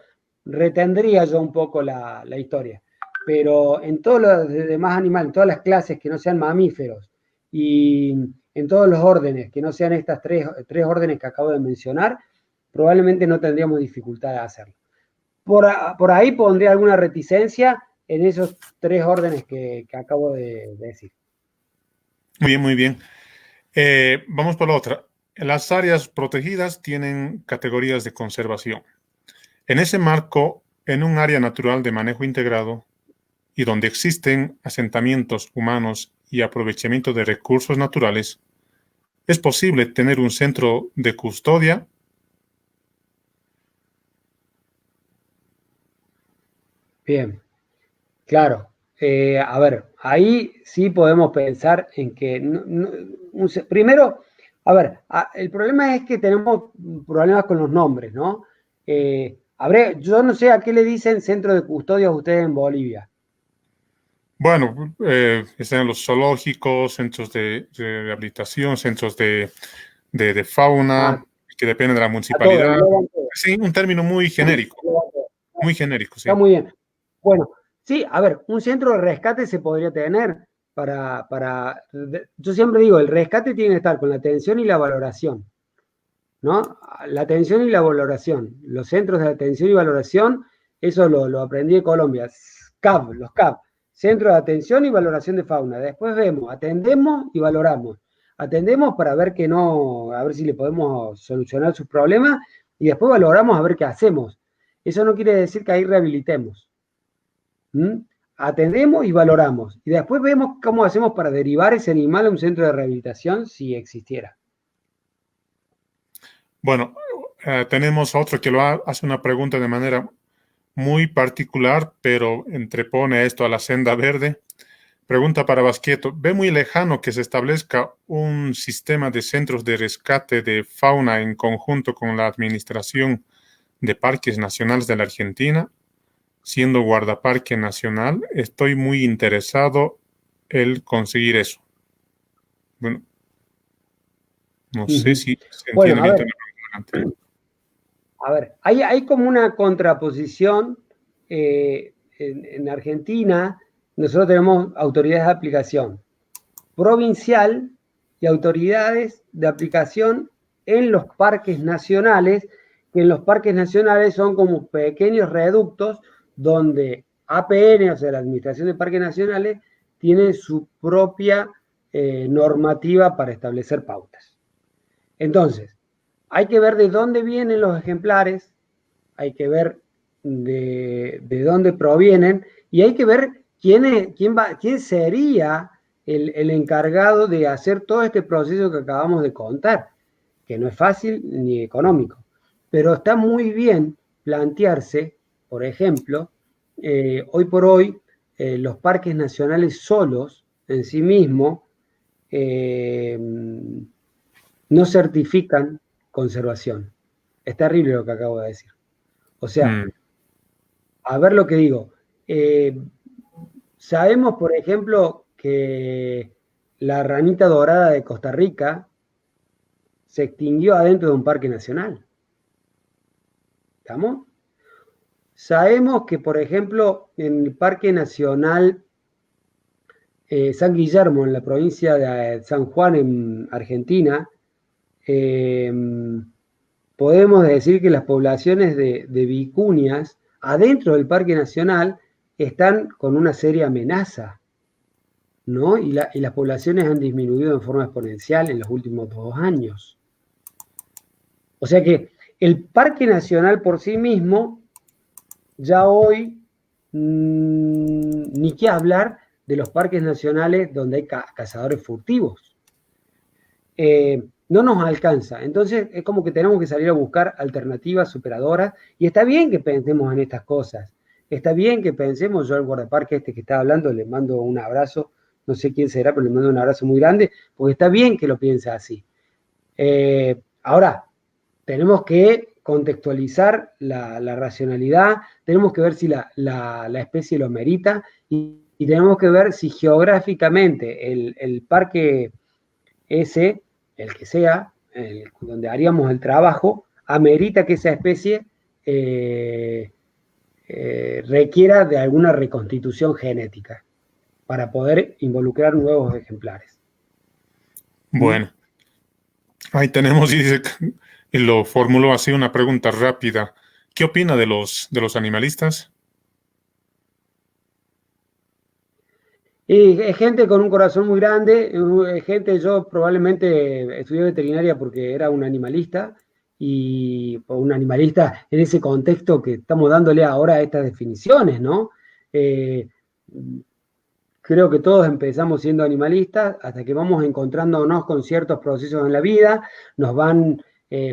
retendría yo un poco la historia. Pero en todos los demás animales, en todas las clases que no sean mamíferos y en todos los órdenes que no sean estas tres órdenes que acabo de mencionar, probablemente no tendríamos dificultad de hacerlo. Por ahí pondría alguna reticencia en esos tres órdenes que acabo de decir. Muy bien, muy bien. Vamos por la otra. Las áreas protegidas tienen categorías de conservación. En ese marco, en un área natural de manejo integrado y donde existen asentamientos humanos y aprovechamiento de recursos naturales, es posible tener un centro de custodia. Bien, claro. A ver, ahí sí podemos pensar en que, primero, a ver, el problema es que tenemos problemas con los nombres, ¿no? Yo no sé a qué le dicen centro de custodia a ustedes en Bolivia. Bueno, están los zoológicos, centros de rehabilitación, centros de Ah, fauna, que dependen de la a todo, municipalidad. engloban todo. Sí, un término muy genérico, Está sí. muy bien. Bueno, sí, a ver, un centro de rescate se podría tener yo siempre digo, el rescate tiene que estar con la atención y la valoración, ¿no? La atención y la valoración. Los centros de atención y valoración, eso lo aprendí de Colombia. Los CAP, Centro de Atención y Valoración de Fauna. Después vemos, atendemos y valoramos. Atendemos para ver que no, a ver si le podemos solucionar sus problemas y después valoramos a ver qué hacemos. Eso no quiere decir que ahí rehabilitemos. ¿Mm? Atendemos y valoramos. Y después vemos cómo hacemos para derivar ese animal a un centro de rehabilitación si existiera. Bueno, tenemos otro que hace una pregunta de manera muy particular, pero entrepone esto a la senda verde. Pregunta para Basqueto. ¿Ve muy lejano que se establezca un sistema de centros de rescate de fauna en conjunto con la Administración de Parques Nacionales de la Argentina? Siendo guardaparque nacional, estoy muy interesado en conseguir eso. Bueno, no sé si se entiende Bueno, bien toda la pregunta. a ver, hay como una contraposición. En Argentina, nosotros tenemos autoridades de aplicación provincial y autoridades de aplicación en los parques nacionales, que en los parques nacionales son como pequeños reductos donde APN, o sea, la Administración de Parques Nacionales, tiene su propia normativa para establecer pautas. Entonces, hay que ver de dónde vienen los ejemplares, hay que ver de dónde provienen y hay que ver quién sería el encargado de hacer todo este proceso que acabamos de contar, que no es fácil ni económico, pero está muy bien plantearse, por ejemplo, hoy por hoy, los parques nacionales solos en sí mismos no certifican conservación. Es terrible lo que acabo de decir. O sea, Mm. a ver lo que digo. Sabemos, por ejemplo, que la ranita dorada de Costa Rica se extinguió adentro de un parque nacional. ¿Estamos? Sabemos que, por ejemplo, en el Parque Nacional San Guillermo, en la provincia de San Juan, en Argentina, eh, podemos decir que las poblaciones de vicuñas adentro del Parque Nacional están con una seria amenaza, ¿no? Y las poblaciones han disminuido en forma exponencial en los últimos 2 años. O sea que el Parque Nacional por sí mismo, ya hoy, ni qué hablar de los parques nacionales donde hay cazadores furtivos. No nos alcanza. Entonces es como que tenemos que salir a buscar alternativas superadoras y está bien que pensemos en estas cosas. está bien que pensemos, yo al guardaparque este que está hablando le mando un abrazo, no sé quién será, pero le mando un abrazo muy grande, porque está bien que lo piense así. Ahora, tenemos que contextualizar la racionalidad, tenemos que ver si la especie lo amerita y tenemos que ver si geográficamente el parque ese, el que sea, donde haríamos el trabajo, amerita que esa especie eh, requiera de alguna reconstitución genética para poder involucrar nuevos ejemplares. ¿Mm? Bueno, ahí tenemos, y dice, y lo formuló así una pregunta rápida. ¿Qué opina de los animalistas? Y es gente con un corazón muy grande, es gente, yo probablemente estudié veterinaria porque era un animalista, y o un animalista en ese contexto que estamos dándole ahora a estas definiciones, ¿no? Eh, Creo que todos empezamos siendo animalistas hasta que vamos encontrándonos con ciertos procesos en la vida, nos van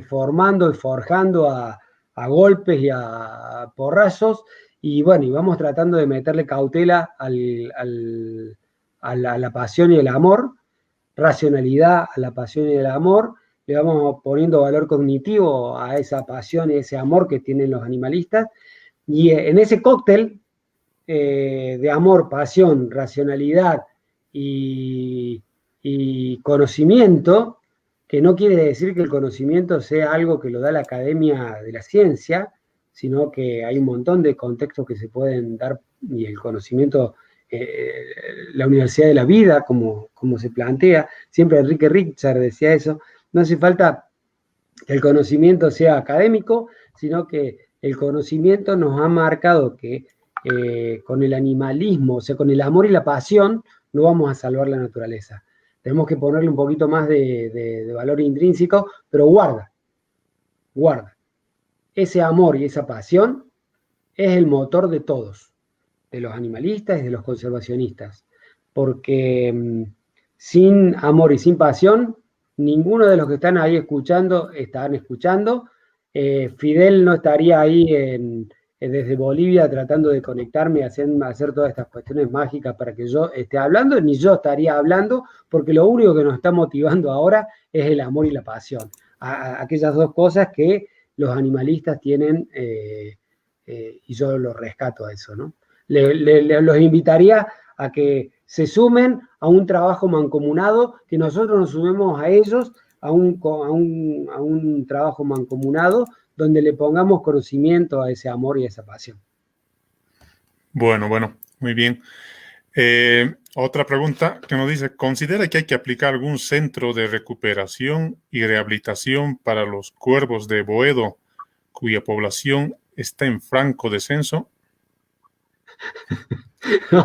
formando y forjando a golpes y a porrazos, y bueno, y vamos tratando de meterle cautela a la pasión y el amor, racionalidad a la pasión y el amor, le vamos poniendo valor cognitivo a esa pasión y ese amor que tienen los animalistas, y en ese cóctel de amor, pasión, racionalidad y, y conocimiento, que no quiere decir que el conocimiento sea algo que lo da la academia de la ciencia, sino que hay un montón de contextos que se pueden dar y el conocimiento, la universidad de la vida, como se plantea, siempre Enrique Richard decía eso, no hace falta que el conocimiento sea académico, sino que el conocimiento nos ha marcado que con el animalismo, o sea, con el amor y la pasión, no vamos a salvar la naturaleza. Tenemos que ponerle un poquito más de valor intrínseco, pero guarda. Ese amor y esa pasión es el motor de todos, de los animalistas y de los conservacionistas, porque sin amor y sin pasión, ninguno de los que están ahí escuchando están escuchando. Fidel no estaría ahí desde Bolivia tratando de conectarme y hacer todas estas cuestiones mágicas para que yo esté hablando, ni yo estaría hablando, porque lo único que nos está motivando ahora es el amor y la pasión. Aquellas dos cosas que los animalistas tienen, y yo lo rescato a eso, ¿no? Los invitaría a que se sumen a un trabajo mancomunado, que nosotros nos sumemos a ellos, a un trabajo mancomunado donde le pongamos conocimiento a ese amor y a esa pasión. Bueno, bueno, muy bien. Otra pregunta que nos dice, ¿considera que hay que aplicar algún centro de recuperación y rehabilitación para los cuervos de Boedo, cuya población está en franco descenso?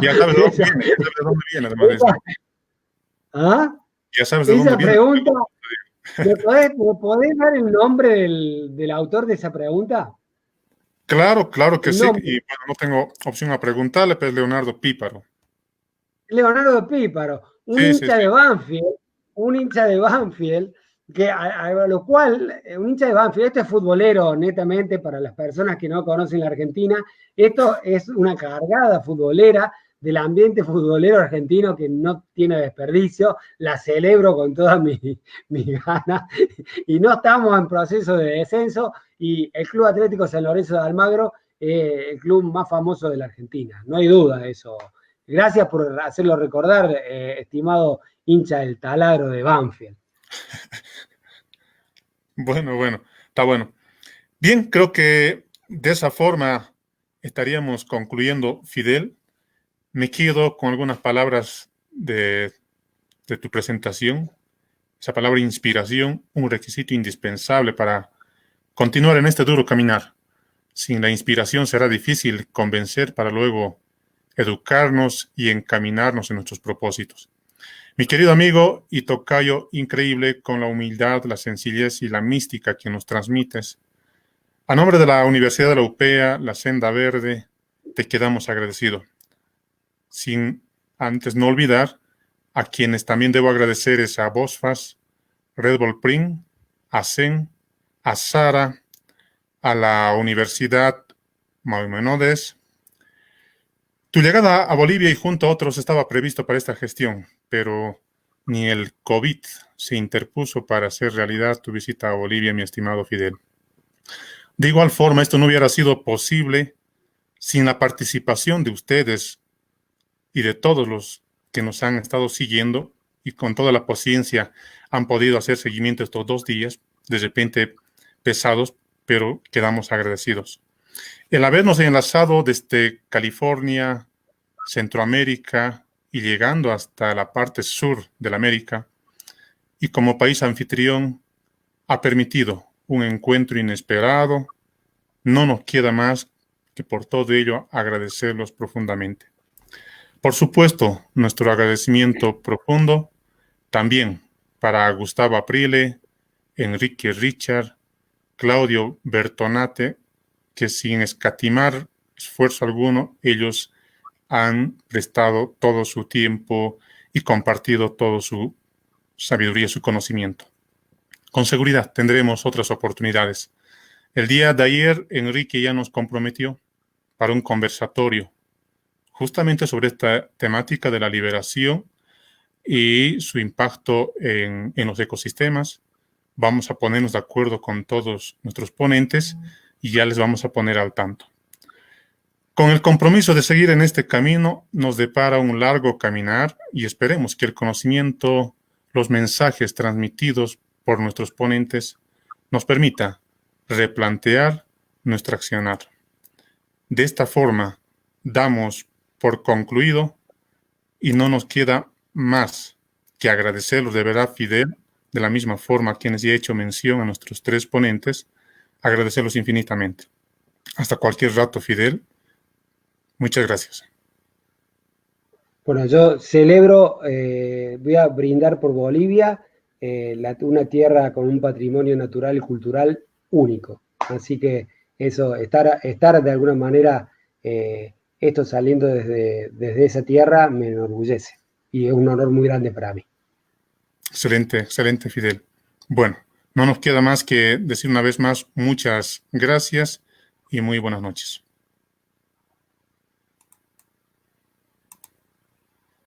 Ya sabes de dónde viene, ya sabes de dónde viene, además de eso. ¿Ah? Ya sabes de dónde Esa viene. pregunta, ¿me podés dar el nombre del autor de esa pregunta? Claro, claro que El sí. nombre. Y bueno, no tengo opción a preguntarle, pero es Leonardo Píparo. Leonardo Píparo, Sí, sí, sí. Un hincha de Banfield, que a lo cual, un hincha de Banfield, este es futbolero netamente para las personas que no conocen la Argentina, esto es una cargada futbolera del ambiente futbolero argentino que no tiene desperdicio, la celebro con todas mis ganas, y no estamos en proceso de descenso, y el Club Atlético San Lorenzo de Almagro es el club más famoso de la Argentina, no hay duda de eso. Gracias por hacerlo recordar, estimado hincha del taladro de Banfield. Bueno, bueno, está bueno. Bien, creo que de esa forma estaríamos concluyendo, Fidel. Me quedo con algunas palabras de tu presentación. Esa palabra inspiración, un requisito indispensable para continuar en este duro caminar. Sin la inspiración será difícil convencer para luego educarnos y encaminarnos en nuestros propósitos. Mi querido amigo y tocayo increíble con la humildad, la sencillez y la mística que nos transmites, a nombre de la Universidad de la UPEA, la Senda Verde, te quedamos agradecidos. Sin antes no olvidar a quienes también debo agradecer es a Bosfas, Red Bull Print, a CEN, a Sara, a la Universidad Maimónides, Tu llegada a Bolivia y junto a otros estaba previsto para esta gestión, pero ni el COVID se interpuso para hacer realidad tu visita a Bolivia, mi estimado Fidel. De igual forma, esto no hubiera sido posible sin la participación de ustedes y de todos los que nos han estado siguiendo y con toda la paciencia han podido hacer seguimiento estos 2 días, de repente pesados, pero quedamos agradecidos. El habernos enlazado desde California, Centroamérica y llegando hasta la parte sur de la América, y como país anfitrión, ha permitido un encuentro inesperado. No nos queda más que por todo ello agradecerlos profundamente. Por supuesto, nuestro agradecimiento profundo también para Gustavo Aprile, Enrique Richard, Claudio Bertonate, que sin escatimar esfuerzo alguno, ellos han prestado todo su tiempo y compartido toda su sabiduría, su conocimiento. Con seguridad tendremos otras oportunidades. El día de ayer, Enrique ya nos comprometió para un conversatorio justamente sobre esta temática de la liberación y su impacto en los ecosistemas. Vamos a ponernos de acuerdo con todos nuestros ponentes y ya les vamos a poner al tanto. Con el compromiso de seguir en este camino, nos depara un largo caminar y esperemos que el conocimiento, los mensajes transmitidos por nuestros ponentes nos permita replantear nuestro accionar. De esta forma, damos por concluido y no nos queda más que agradecerlos de verdad, Fidel, de la misma forma a quienes ya he hecho mención a nuestros 3 ponentes, agradecerlos infinitamente. Hasta cualquier rato, Fidel. Muchas gracias. Bueno, yo celebro, voy a brindar por Bolivia, una tierra con un patrimonio natural y cultural único. Así que eso, estar de alguna manera, esto saliendo desde esa tierra me enorgullece y es un honor muy grande para mí. Excelente, excelente, Fidel. Bueno, no nos queda más que decir una vez más muchas gracias y muy buenas noches.